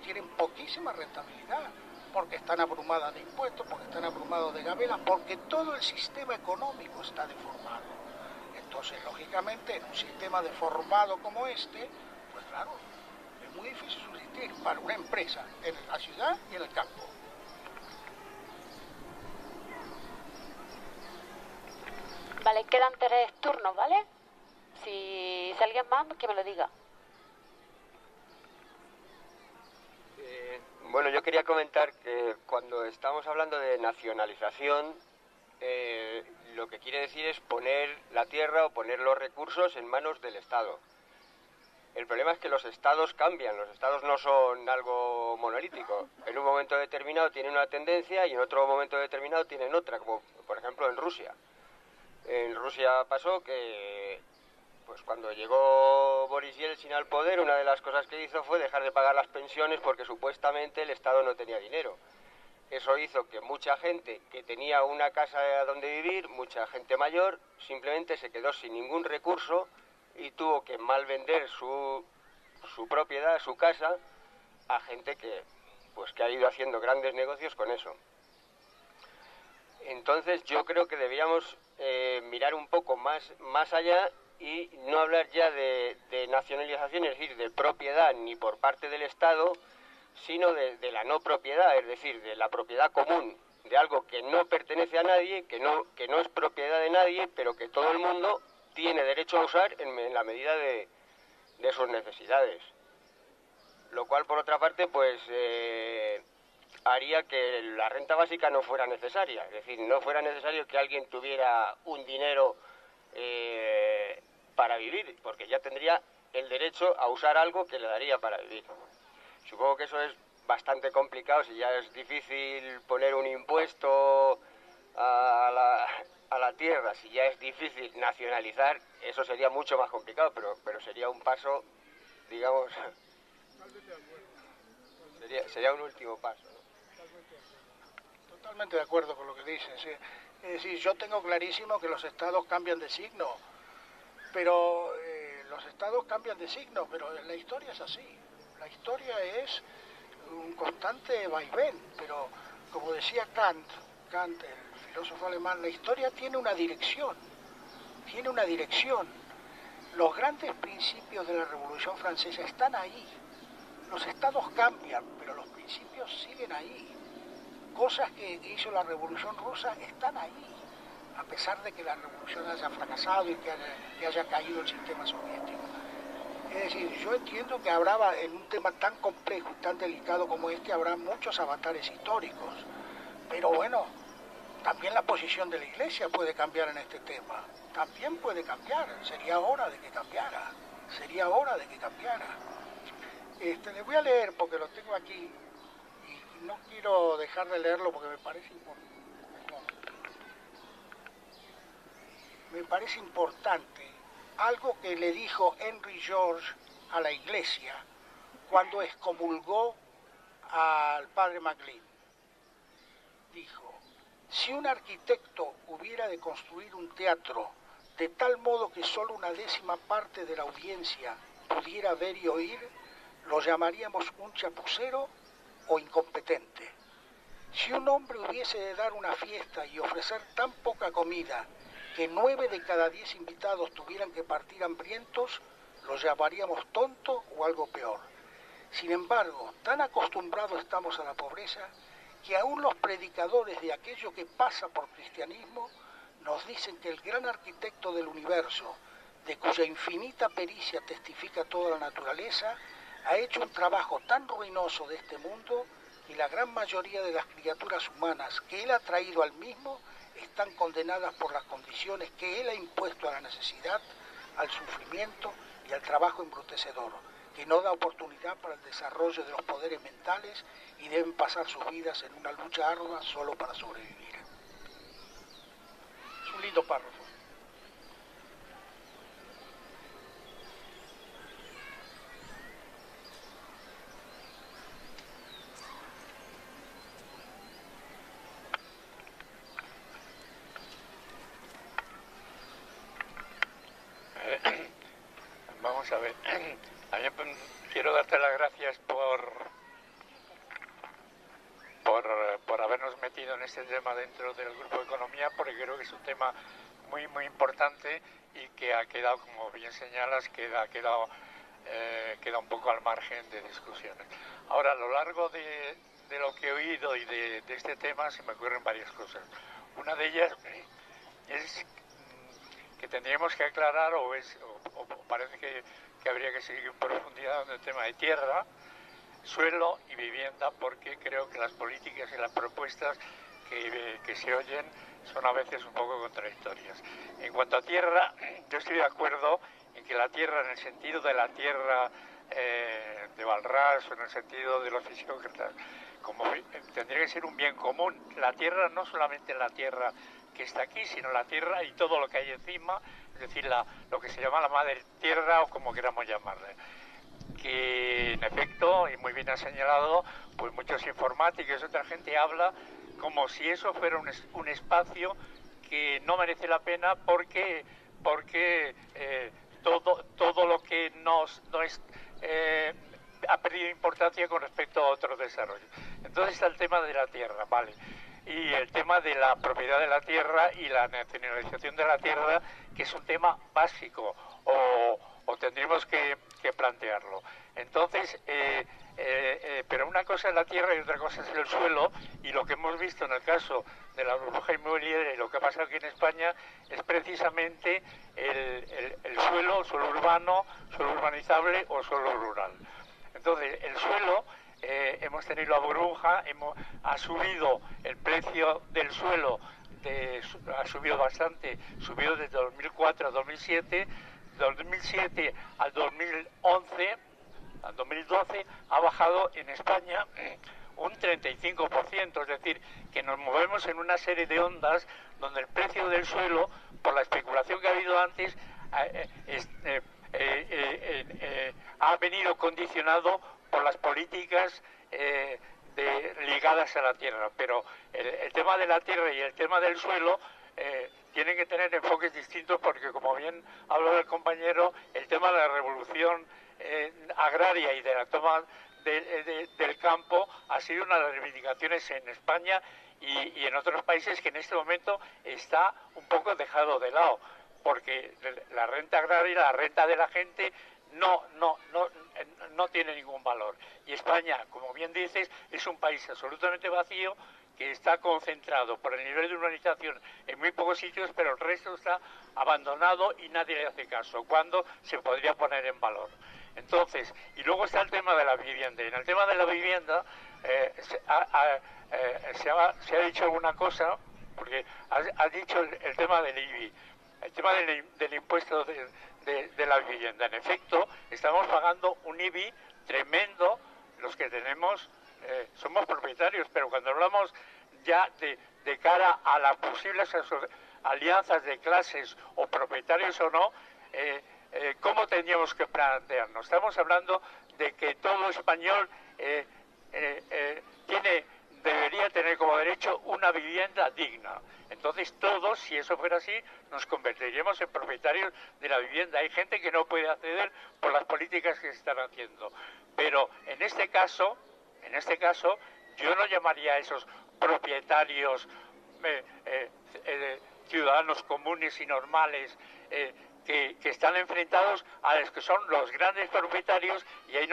tienen poquísima rentabilidad, porque están abrumadas de impuestos, porque están abrumados de gabelas, porque todo el sistema económico está deformado. Entonces, lógicamente, en un sistema deformado como este, pues claro, es muy difícil subsistir para una empresa en la ciudad y en el campo. Vale, quedan 3 turnos, ¿vale? Si alguien más, que me lo diga. Bueno, yo quería comentar que cuando estamos hablando de nacionalización, lo que quiere decir es poner la tierra o poner los recursos en manos del Estado. El problema es que los estados cambian, los estados no son algo monolítico. En un momento determinado tienen una tendencia y en otro momento determinado tienen otra, como por ejemplo en Rusia. En Rusia pasó que pues cuando llegó Boris Yeltsin al poder, una de las cosas que hizo fue dejar de pagar las pensiones porque supuestamente el Estado no tenía dinero. Eso hizo que mucha gente que tenía una casa donde vivir, mucha gente mayor, simplemente se quedó sin ningún recurso y tuvo que mal vender su propiedad, su casa, a gente que ha ido haciendo grandes negocios con eso. Entonces yo creo que deberíamos mirar un poco más allá y no hablar ya de nacionalización, es decir, de propiedad ni por parte del Estado, sino de la no propiedad, es decir, de la propiedad común, de algo que no pertenece a nadie, que no es propiedad de nadie, pero que todo el mundo tiene derecho a usar en la medida de sus necesidades. Lo cual, por otra parte, pues haría que la renta básica no fuera necesaria, es decir, no fuera necesario que alguien tuviera un dinero para vivir, porque ya tendría el derecho a usar algo que le daría para vivir. Supongo que eso es bastante complicado, si ya es difícil poner un impuesto a la tierra, si ya es difícil nacionalizar, eso sería mucho más complicado, pero sería un paso, digamos, sería un último paso, ¿no? Totalmente de acuerdo con lo que dices. Es decir, yo tengo clarísimo que los estados cambian de signo, pero la historia es así. La historia es un constante vaivén, pero como decía Kant, el filósofo alemán, la historia tiene una dirección. Los grandes principios de la Revolución Francesa están ahí. Los estados cambian, pero los principios siguen ahí. Cosas que hizo la Revolución Rusa están ahí, a pesar de que la revolución haya fracasado y que haya caído el sistema soviético. Es decir, yo entiendo que habrá, en un tema tan complejo y tan delicado como este, habrá muchos avatares históricos. Pero bueno, también la posición de la Iglesia puede cambiar en este tema. También puede cambiar. Sería hora de que cambiara. Les voy a leer porque lo tengo aquí y no quiero dejar de leerlo porque me parece importante. Me parece importante algo que le dijo Henry George a la Iglesia cuando excomulgó al padre MacLean. Dijo: si un arquitecto hubiera de construir un teatro de tal modo que solo una décima parte de la audiencia pudiera ver y oír, lo llamaríamos un chapucero o incompetente. Si un hombre hubiese de dar una fiesta y ofrecer tan poca comida que 9 de cada 10 invitados tuvieran que partir hambrientos, lo llamaríamos tonto o algo peor. Sin embargo, tan acostumbrados estamos a la pobreza que aún los predicadores de aquello que pasa por cristianismo nos dicen que el gran arquitecto del universo, de cuya infinita pericia testifica toda la naturaleza, ha hecho un trabajo tan ruinoso de este mundo que la gran mayoría de las criaturas humanas que él ha traído al mismo están condenadas por las condiciones que él ha impuesto a la necesidad, al sufrimiento y al trabajo embrutecedor, que no da oportunidad para el desarrollo de los poderes mentales y deben pasar sus vidas en una lucha ardua solo para sobrevivir. Es un lindo párrafo. Vamos a ver, quiero darte las gracias por habernos metido en este tema dentro del Grupo de Economía, porque creo que es un tema muy importante y que ha quedado, como bien señalas, queda un poco al margen de discusiones. Ahora, a lo largo de lo que he oído y de este tema se me ocurren varias cosas. Una de ellas es que tendríamos que aclarar, o parece que habría que seguir en profundidad en el tema de tierra, suelo y vivienda, porque creo que las políticas y las propuestas que se oyen son a veces un poco contradictorias. En cuanto a tierra, yo estoy de acuerdo en que la tierra, en el sentido de la tierra de Balrás o en el sentido de los fisiócratas, tendría que ser un bien común. La tierra, no solamente la tierra que está aquí, sino la tierra y todo lo que hay encima, es decir, lo que se llama la madre tierra o como queramos llamarle. Que en efecto, y muy bien ha señalado, pues muchos informáticos y otra gente habla como si eso fuera un espacio que no merece la pena porque todo lo que no es ha perdido importancia con respecto a otros desarrollos. Entonces está el tema de la tierra, vale, y el tema de la propiedad de la tierra y la nacionalización de la tierra, que es un tema básico, o tendríamos que plantearlo. Entonces, pero una cosa es la tierra y otra cosa es el suelo, y lo que hemos visto en el caso de la burbuja inmobiliaria y lo que pasa aquí en España es precisamente el suelo urbano, suelo urbanizable o suelo rural. Entonces, el suelo, hemos tenido la burbuja, ha subido el precio del suelo, ha subido bastante, subió desde 2004 a 2007, 2007 al 2011, al 2012 ha bajado en España un 35%, es decir, que nos movemos en una serie de ondas donde el precio del suelo, por la especulación que ha habido antes, ha venido condicionado por las políticas ligadas a la tierra. Pero el tema de la tierra y el tema del suelo tienen que tener enfoques distintos, porque, como bien habló el compañero, el tema de la revolución agraria y de la toma del campo ha sido una de las reivindicaciones en España y en otros países, que en este momento está un poco dejado de lado, porque la renta agraria, la renta de la gente, no tiene ningún valor. Y España, como bien dices, es un país absolutamente vacío, que está concentrado por el nivel de urbanización en muy pocos sitios, pero el resto está abandonado y nadie le hace caso, cuando se podría poner en valor. Entonces, y luego está el tema de la vivienda. Y en el tema de la vivienda se ha dicho alguna cosa, porque ha dicho el tema del IBI, el tema del impuesto de la vivienda. En efecto, estamos pagando un IBI tremendo los que tenemos, somos propietarios, pero cuando hablamos ya de cara a las posibles alianzas de clases, o propietarios o no, ¿cómo tendríamos que plantearnos? Estamos hablando de que todo español debería tener como derecho una vivienda digna. Entonces todos, si eso fuera así, nos convertiríamos en propietarios de la vivienda. Hay gente que no puede acceder por las políticas que se están haciendo. Pero en este caso, yo no llamaría a esos propietarios ciudadanos comunes y normales que están enfrentados a los que son los grandes propietarios, y ahí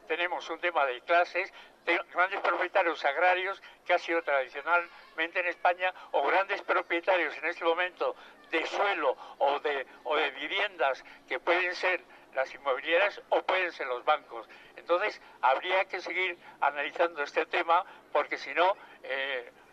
tenemos un tema de clases, de grandes propietarios agrarios, que ha sido tradicionalmente en España, o grandes propietarios en este momento de suelo o de viviendas, que pueden ser las inmobiliarias o pueden ser los bancos. Entonces habría que seguir analizando este tema, porque si no,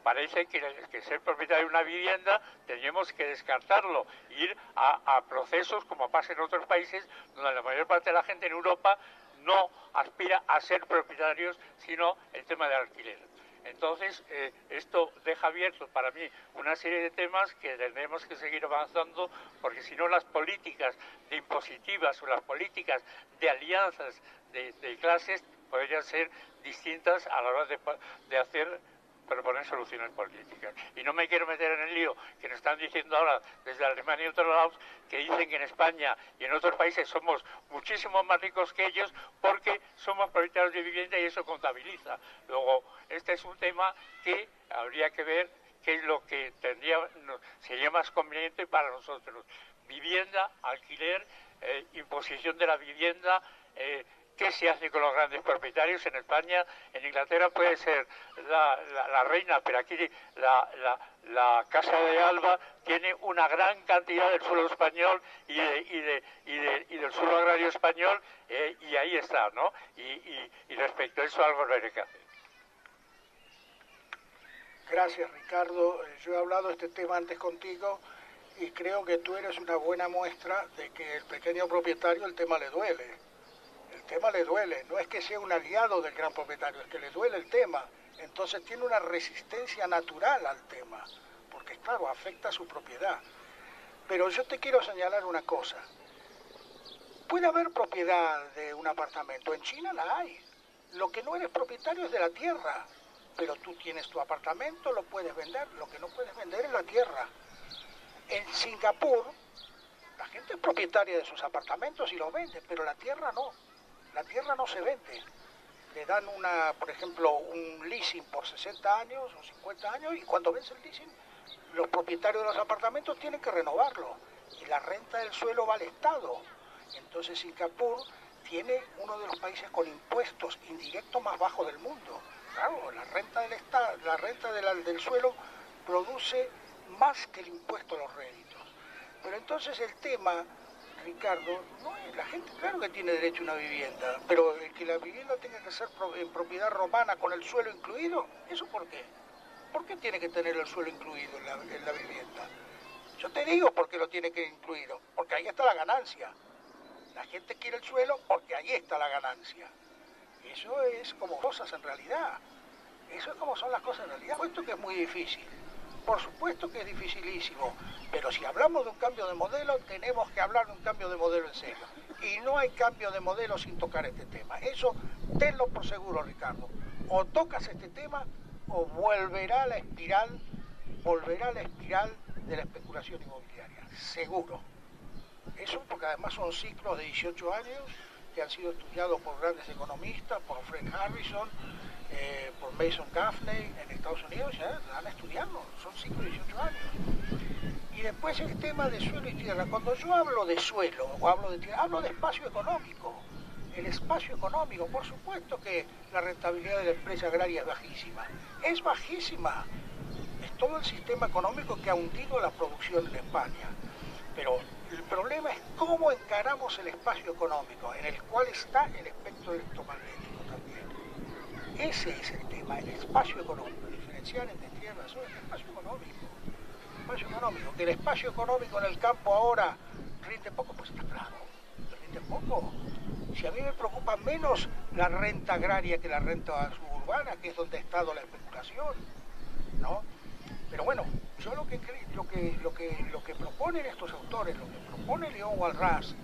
parece que ser propietario de una vivienda tendríamos que descartarlo, ir a procesos como pasa en otros países, donde la mayor parte de la gente en Europa no aspira a ser propietarios, sino el tema del alquiler. Entonces, esto deja abierto para mí una serie de temas que tendremos que seguir avanzando, porque si no, las políticas de impositivas o las políticas de alianzas de clases podrían ser distintas a la hora de proponer soluciones políticas. Y no me quiero meter en el lío que nos están diciendo ahora desde Alemania y otros lados, que dicen que en España y en otros países somos muchísimo más ricos que ellos porque somos propietarios de vivienda y eso contabiliza. Luego, este es un tema que habría que ver qué es lo que sería más conveniente para nosotros. Vivienda, alquiler, imposición de la vivienda, ¿qué se hace con los grandes propietarios? En España, en Inglaterra puede ser la reina, pero aquí la Casa de Alba tiene una gran cantidad del suelo español y del suelo agrario español, y ahí está, ¿no? Y respecto a eso algo lo hay que hacer. Gracias, Ricardo. Yo he hablado de este tema antes contigo y creo que tú eres una buena muestra de que el pequeño propietario el tema le duele. El tema le duele, no es que sea un aliado del gran propietario, es que le duele el tema. Entonces tiene una resistencia natural al tema, porque claro, afecta a su propiedad. Pero yo te quiero señalar una cosa. Puede haber propiedad de un apartamento, en China la hay. Lo que no eres propietario es de la tierra, pero tú tienes tu apartamento, lo puedes vender, lo que no puedes vender es la tierra. En Singapur, la gente es propietaria de sus apartamentos y los vende, pero la tierra no. La tierra no se vende. Le dan por ejemplo, un leasing por 60 años o 50 años y cuando vence el leasing, los propietarios de los apartamentos tienen que renovarlo y la renta del suelo va al Estado. Entonces Singapur tiene uno de los países con impuestos indirectos más bajos del mundo. Claro, la renta del Estado, la renta del suelo produce más que el impuesto a los réditos. Pero entonces el tema, Ricardo, no es la gente, claro que tiene derecho a una vivienda, pero que la vivienda tenga que ser en propiedad romana con el suelo incluido, ¿eso por qué? ¿Por qué tiene que tener el suelo incluido en la vivienda? Yo te digo por qué lo tiene que incluido, porque ahí está la ganancia. La gente quiere el suelo porque ahí está la ganancia. Eso es como cosas en realidad. Eso es como son las cosas en realidad. Por supuesto que es muy difícil. Por supuesto que es dificilísimo. Pero si hablamos de un cambio de modelo, tenemos que hablar de un cambio de modelo en serio. Y no hay cambio de modelo sin tocar este tema. Eso tenlo por seguro, Ricardo. O tocas este tema o volverá la espiral de la especulación inmobiliaria. Seguro. Eso porque además son ciclos de 18 años que han sido estudiados por grandes economistas, por Fred Harrison, por Mason Gaffney en Estados Unidos, ya han estudiado, son ciclos de 18 años. Y después el tema de suelo y tierra. Cuando yo hablo de suelo o hablo de tierra, hablo de espacio económico. El espacio económico, por supuesto que la rentabilidad de la empresa agraria es bajísima. Es bajísima. Es todo el sistema económico que ha hundido la producción en España. Pero el problema es cómo encaramos el espacio económico, en el cual está el espectro electromagnético también. Ese es el tema, el espacio económico, diferenciar entre tierra y suelo, el espacio económico. Que el espacio económico en el campo ahora rinde poco, pues está claro, rinde poco. Si a mí me preocupa menos la renta agraria que la renta suburbana, que es donde ha estado la especulación, ¿no? Pero bueno, yo lo que proponen estos autores, lo que propone Leon Walras,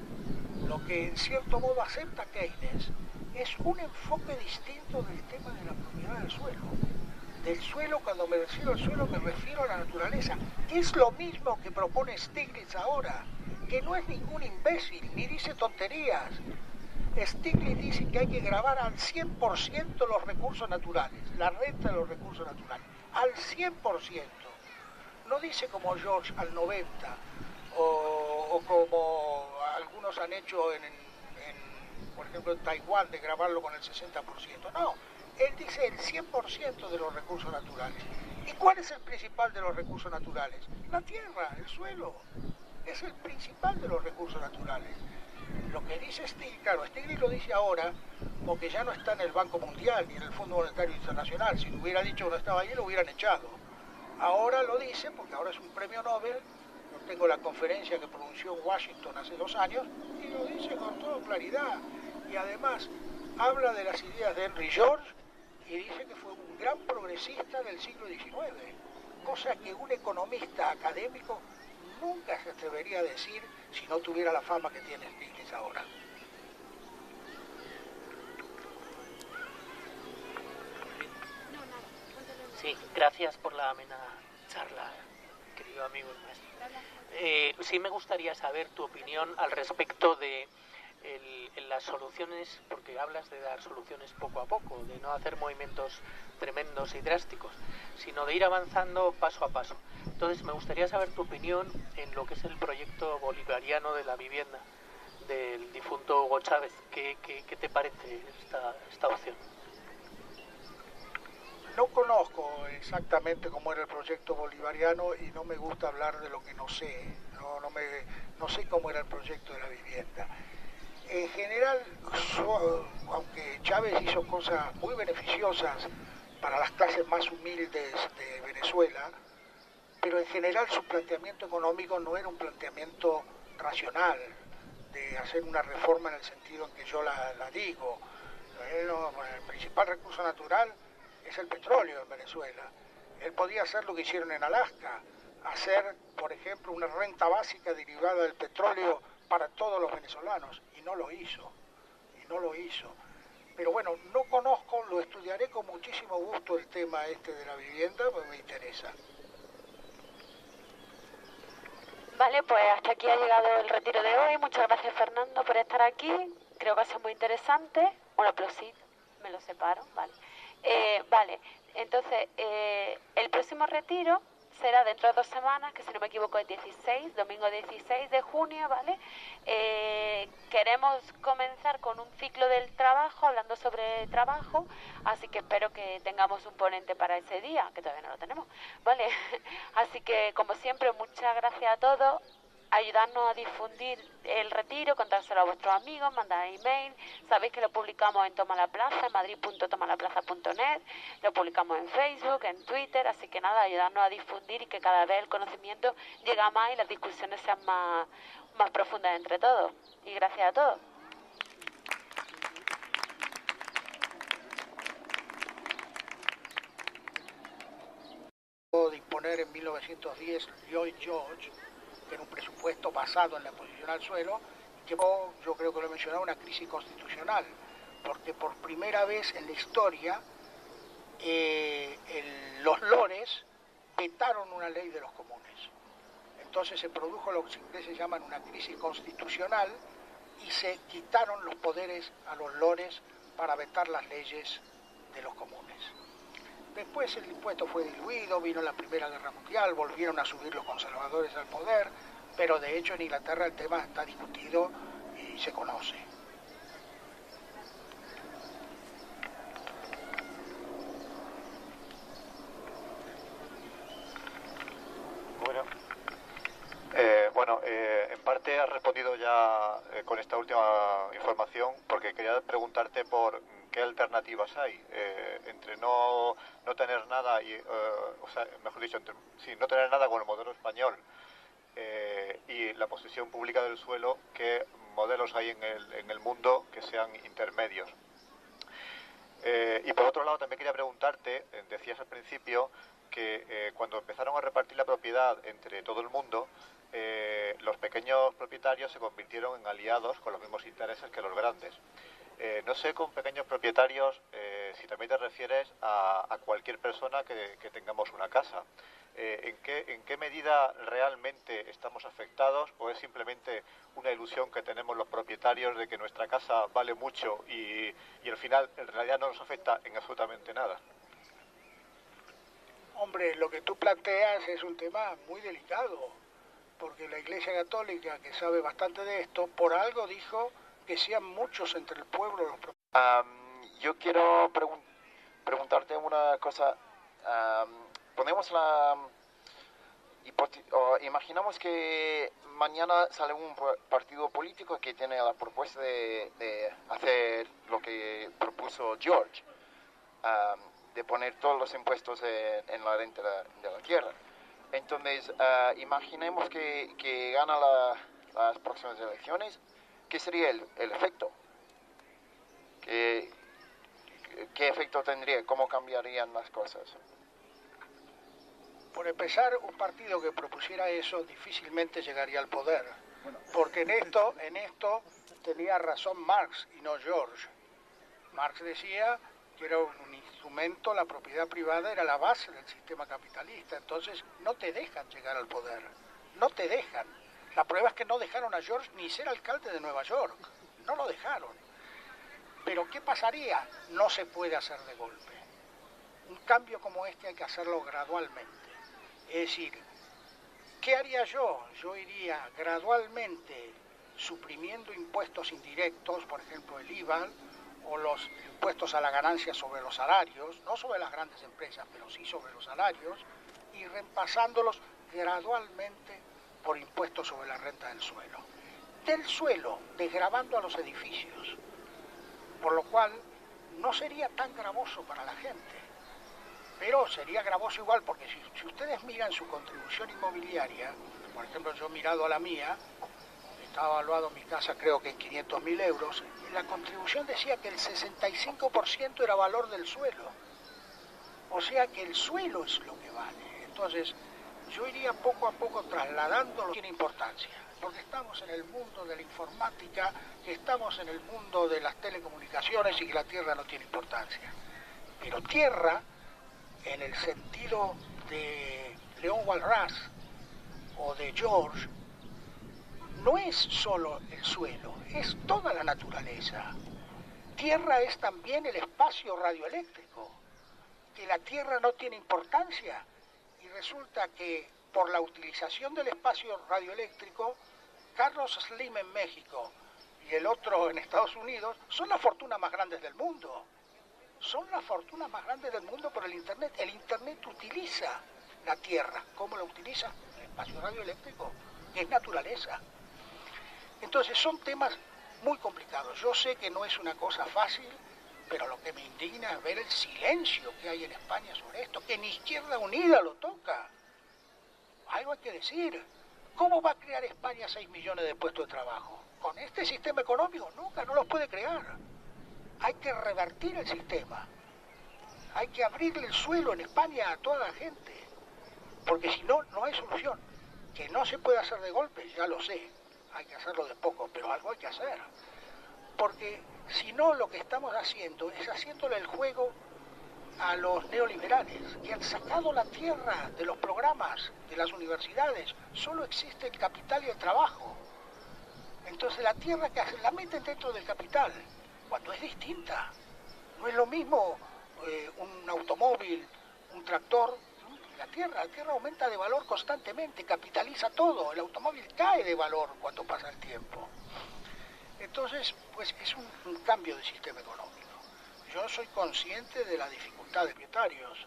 lo que en cierto modo acepta Keynes, es un enfoque distinto del tema de la propiedad del suelo. Del suelo, cuando me refiero al suelo, me refiero a la naturaleza, que es lo mismo que propone Stiglitz ahora, que no es ningún imbécil, ni dice tonterías. Stiglitz dice que hay que grabar al 100% los recursos naturales, la renta de los recursos naturales, al 100%. No dice como George al 90% o como algunos han hecho por ejemplo en Taiwán, de grabarlo con el 60%. No, él dice el 100% de los recursos naturales. ¿Y cuál es el principal de los recursos naturales? La tierra, el suelo. Es el principal de los recursos naturales. Lo que dice Stiglitz, claro, Stiglitz lo dice ahora porque ya no está en el Banco Mundial ni en el Fondo Monetario Internacional. Si lo hubiera dicho que no estaba ahí, lo hubieran echado. Ahora lo dice porque ahora es un premio Nobel. Yo tengo la conferencia que pronunció en Washington hace 2 años y lo dice con toda claridad. Y además habla de las ideas de Henry George y dice que fue un gran progresista del siglo XIX, cosa que un economista académico nunca se atrevería a decir si no tuviera la fama que tiene Stiglitz ahora. Sí, gracias por la amena charla, querido amigo y maestro. Sí me gustaría saber tu opinión al respecto de las soluciones, porque hablas de dar soluciones poco a poco, de no hacer movimientos tremendos y drásticos, sino de ir avanzando paso a paso. Entonces me gustaría saber tu opinión en lo que es el proyecto bolivariano de la vivienda del difunto Hugo Chávez. ¿Qué te parece esta opción? No conozco exactamente cómo era el proyecto bolivariano y no me gusta hablar de lo que no sé. No sé cómo era el proyecto de la vivienda. En general, aunque Chávez hizo cosas muy beneficiosas para las clases más humildes de Venezuela, pero en general su planteamiento económico no era un planteamiento racional, de hacer una reforma en el sentido en que yo la digo. El principal recurso natural es el petróleo en Venezuela. Él podía hacer lo que hicieron en Alaska, hacer, por ejemplo, una renta básica derivada del petróleo para todos los venezolanos, y no lo hizo. Pero bueno, no conozco, lo estudiaré con muchísimo gusto el tema este de la vivienda, porque me interesa. Vale, pues hasta aquí ha llegado el retiro de hoy. Muchas gracias, Fernando, por estar aquí. Creo que ha sido muy interesante. Un aplausito, me lo separo, vale. Vale, entonces el próximo retiro será dentro de 2 semanas, que si no me equivoco es domingo 16 de junio, ¿vale? Queremos comenzar con un ciclo del trabajo, hablando sobre trabajo, así que espero que tengamos un ponente para ese día, que todavía no lo tenemos, ¿vale? Así que, como siempre, muchas gracias a todos. Ayudarnos a difundir el retiro, contárselo a vuestros amigos, mandar email. Sabéis que lo publicamos en Toma la Plaza, en madrid.tomalaplaza.net, lo publicamos en Facebook, en Twitter, así que nada, ayudarnos a difundir y que cada vez el conocimiento llega más y las discusiones sean más profundas entre todos. Y gracias a todos. Disponer en 1910 Lloyd George, que era un presupuesto basado en la exposición al suelo, llevó, yo creo que lo he mencionado, una crisis constitucional, porque por primera vez en la historia los lores vetaron una ley de los comunes. Entonces se produjo lo que los ingleses llaman una crisis constitucional y se quitaron los poderes a los lores para vetar las leyes de los comunes. Después el impuesto fue diluido, vino la Primera Guerra Mundial, volvieron a subir los conservadores al poder, pero de hecho en Inglaterra el tema está discutido y se conoce. En parte has respondido ya con esta última información, porque quería preguntarte por qué alternativas hay entre no tener nada y, o sea, mejor dicho, no tener nada con el modelo español y la posesión pública del suelo. ¿Qué modelos hay en el mundo que sean intermedios? Y por otro lado también quería preguntarte, decías al principio que cuando empezaron a repartir la propiedad entre todo el mundo, los pequeños propietarios se convirtieron en aliados con los mismos intereses que los grandes. No sé, con pequeños propietarios, si también te refieres a cualquier persona que tengamos una casa. ¿En qué medida realmente estamos afectados, o es simplemente una ilusión que tenemos los propietarios de que nuestra casa vale mucho y al final en realidad no nos afecta en absolutamente nada? Hombre, lo que tú planteas es un tema muy delicado, porque la Iglesia Católica, que sabe bastante de esto, por algo dijo que sean muchos entre el pueblo los yo quiero preguntarte una cosa. Ponemos imaginamos que mañana sale un partido político que tiene la propuesta de hacer lo que propuso George, de poner todos los impuestos en la renta de la tierra. Entonces, imaginemos que gana las próximas elecciones. ¿Qué sería el efecto? ¿Qué efecto tendría? ¿Cómo cambiarían las cosas? Por empezar, un partido que propusiera eso difícilmente llegaría al poder, porque en esto tenía razón Marx y no George. Marx decía que era un instrumento, la propiedad privada era la base del sistema capitalista, entonces no te dejan llegar al poder, no te dejan. La prueba es que no dejaron a George ni ser alcalde de Nueva York, no lo dejaron. Pero ¿qué pasaría? No se puede hacer de golpe. Un cambio como este hay que hacerlo gradualmente. Es decir, ¿qué haría yo? Yo iría gradualmente suprimiendo impuestos indirectos, por ejemplo el IVA, o los impuestos a la ganancia sobre los salarios, no sobre las grandes empresas, pero sí sobre los salarios, y reemplazándolos gradualmente por impuestos sobre la renta del suelo. Del suelo, desgravando a los edificios, por lo cual no sería tan gravoso para la gente. Pero sería gravoso igual, porque si ustedes miran su contribución inmobiliaria, por ejemplo, yo he mirado a la mía, estaba evaluado mi casa creo que en 500.000 euros, y la contribución decía que el 65% era valor del suelo. O sea que el suelo es lo que vale. Entonces, yo iría poco a poco trasladándolo, tiene importancia, porque estamos en el mundo de la informática, que estamos en el mundo de las telecomunicaciones y que la tierra no tiene importancia. Pero tierra, en el sentido de León Walras o de George, no es solo el suelo, es toda la naturaleza. Tierra es también el espacio radioeléctrico, que la tierra no tiene importancia, y resulta que por la utilización del espacio radioeléctrico, Carlos Slim en México y el otro en Estados Unidos son las fortunas más grandes del mundo. Son las fortunas más grandes del mundo por el Internet. El Internet utiliza la Tierra. ¿Cómo la utiliza? El espacio radioeléctrico, que es naturaleza. Entonces son temas muy complicados. Yo sé que no es una cosa fácil, pero lo que me indigna es ver el silencio que hay en España sobre esto, que ni Izquierda Unida lo toca. Algo hay que decir. ¿Cómo va a crear España 6 millones de puestos de trabajo? Con este sistema económico nunca, no los puede crear. Hay que revertir el sistema. Hay que abrirle el suelo en España a toda la gente. Porque si no, no hay solución. Que no se puede hacer de golpe, ya lo sé. Hay que hacerlo de poco, pero algo hay que hacer. Porque si no, lo que estamos haciendo es haciéndole el juego a los neoliberales, que han sacado la tierra de los programas de las universidades. Solo existe el capital y el trabajo. Entonces la tierra que hacen la meten dentro del capital, cuando es distinta. No es lo mismo un automóvil, un tractor. La tierra aumenta de valor constantemente, capitaliza todo. El automóvil cae de valor cuando pasa el tiempo. Entonces, pues es un cambio de sistema económico. Yo soy consciente de la dificultad de propietarios,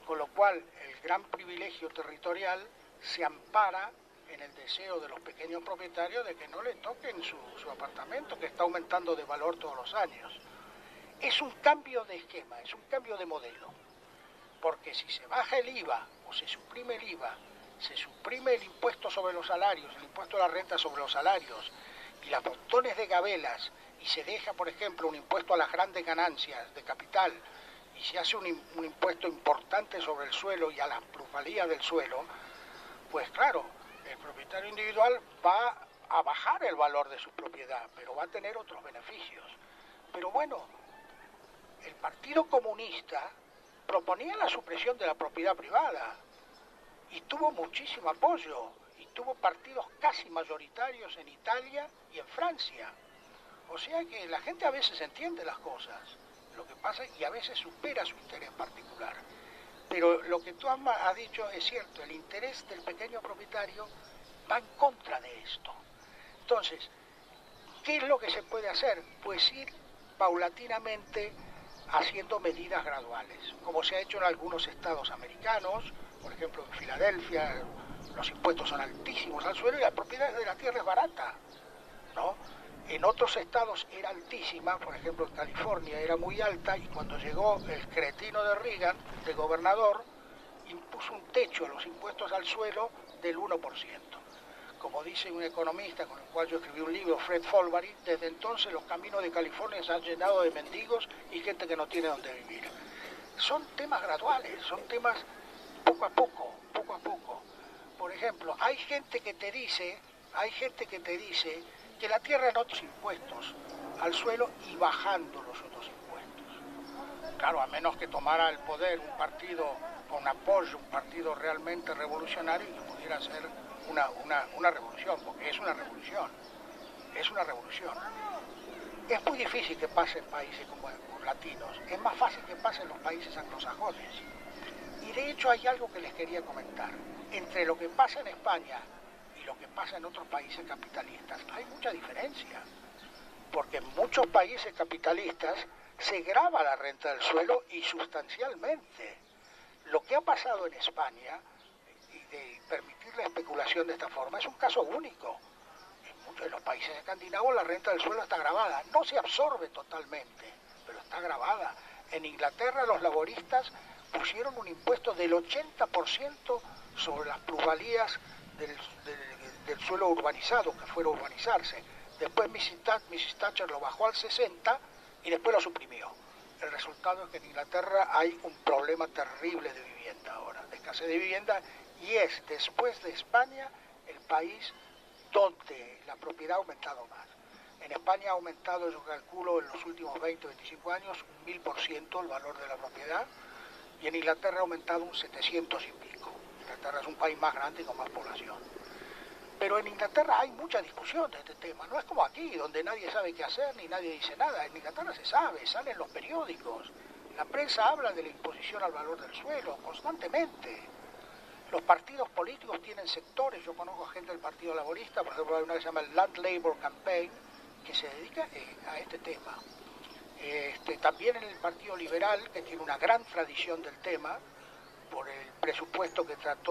con lo cual el gran privilegio territorial se ampara en el deseo de los pequeños propietarios de que no le toquen su apartamento, que está aumentando de valor todos los años. Es un cambio de esquema, es un cambio de modelo, porque si se baja el IVA o se suprime el IVA, se suprime el impuesto sobre los salarios, el impuesto a la renta sobre los salarios y las montones de gabelas, y se deja, por ejemplo, un impuesto a las grandes ganancias de capital, y se hace un impuesto importante sobre el suelo y a las plusvalías del suelo, pues claro, el propietario individual va a bajar el valor de su propiedad, pero va a tener otros beneficios. Pero bueno, el Partido Comunista proponía la supresión de la propiedad privada y tuvo muchísimo apoyo, y tuvo partidos casi mayoritarios en Italia y en Francia. O sea que la gente a veces entiende las cosas, lo que pasa, y a veces supera su interés particular. Pero lo que tú has dicho es cierto, el interés del pequeño propietario va en contra de esto. Entonces, ¿Qué es lo que se puede hacer? Pues ir paulatinamente haciendo medidas graduales, como se ha hecho en algunos estados americanos. Por ejemplo, en Filadelfia los impuestos son altísimos al suelo y la propiedad de la tierra es barata, ¿no? En otros estados era altísima, por ejemplo en California era muy alta, y cuando llegó el cretino de Reagan, de gobernador, impuso un techo a los impuestos al suelo del 1%. Como dice un economista con el cual yo escribí un libro, Fred Folbary, desde entonces los caminos de California se han llenado de mendigos y gente que no tiene donde vivir. Son temas graduales, son temas poco a poco, poco a poco. Por ejemplo, hay gente que te dice que la tierra en otros impuestos al suelo y bajando los otros impuestos. Claro, a menos que tomara el poder un partido con apoyo, un partido realmente revolucionario y que pudiera hacer una revolución, porque es una revolución. Es muy difícil que pase en países como latinos, es más fácil que pase en los países anglosajones. Y de hecho hay algo que les quería comentar. Entre lo que pasa en España y lo que pasa en otros países capitalistas hay mucha diferencia, porque en muchos países capitalistas se grava la renta del suelo y sustancialmente. Lo que ha pasado en España, y de permitir la especulación de esta forma, es un caso único. En muchos de los países escandinavos la renta del suelo está gravada, no se absorbe totalmente, pero está gravada. En Inglaterra los laboristas pusieron un impuesto del 80% sobre las plusvalías del suelo urbanizado, que fuera a urbanizarse. Después Mrs. Thatcher lo bajó al 60% y después lo suprimió. El resultado es que en Inglaterra hay un problema terrible de vivienda ahora, de escasez de vivienda, y es, después de España, el país donde la propiedad ha aumentado más. En España ha aumentado, yo calculo, en los últimos 20 o 25 años, un 1000% el valor de la propiedad, y en Inglaterra ha aumentado un 700 y pico. Inglaterra es un país más grande y con más población. Pero en Inglaterra hay mucha discusión de este tema, no es como aquí, donde nadie sabe qué hacer ni nadie dice nada. En Inglaterra se sabe, salen los periódicos, la prensa habla de la imposición al valor del suelo constantemente. Los partidos políticos tienen sectores, yo conozco gente del Partido Laborista, por ejemplo hay una que se llama el Land Labour Campaign, que se dedica a este tema. También en el Partido Liberal, que tiene una gran tradición del tema, por el presupuesto que trató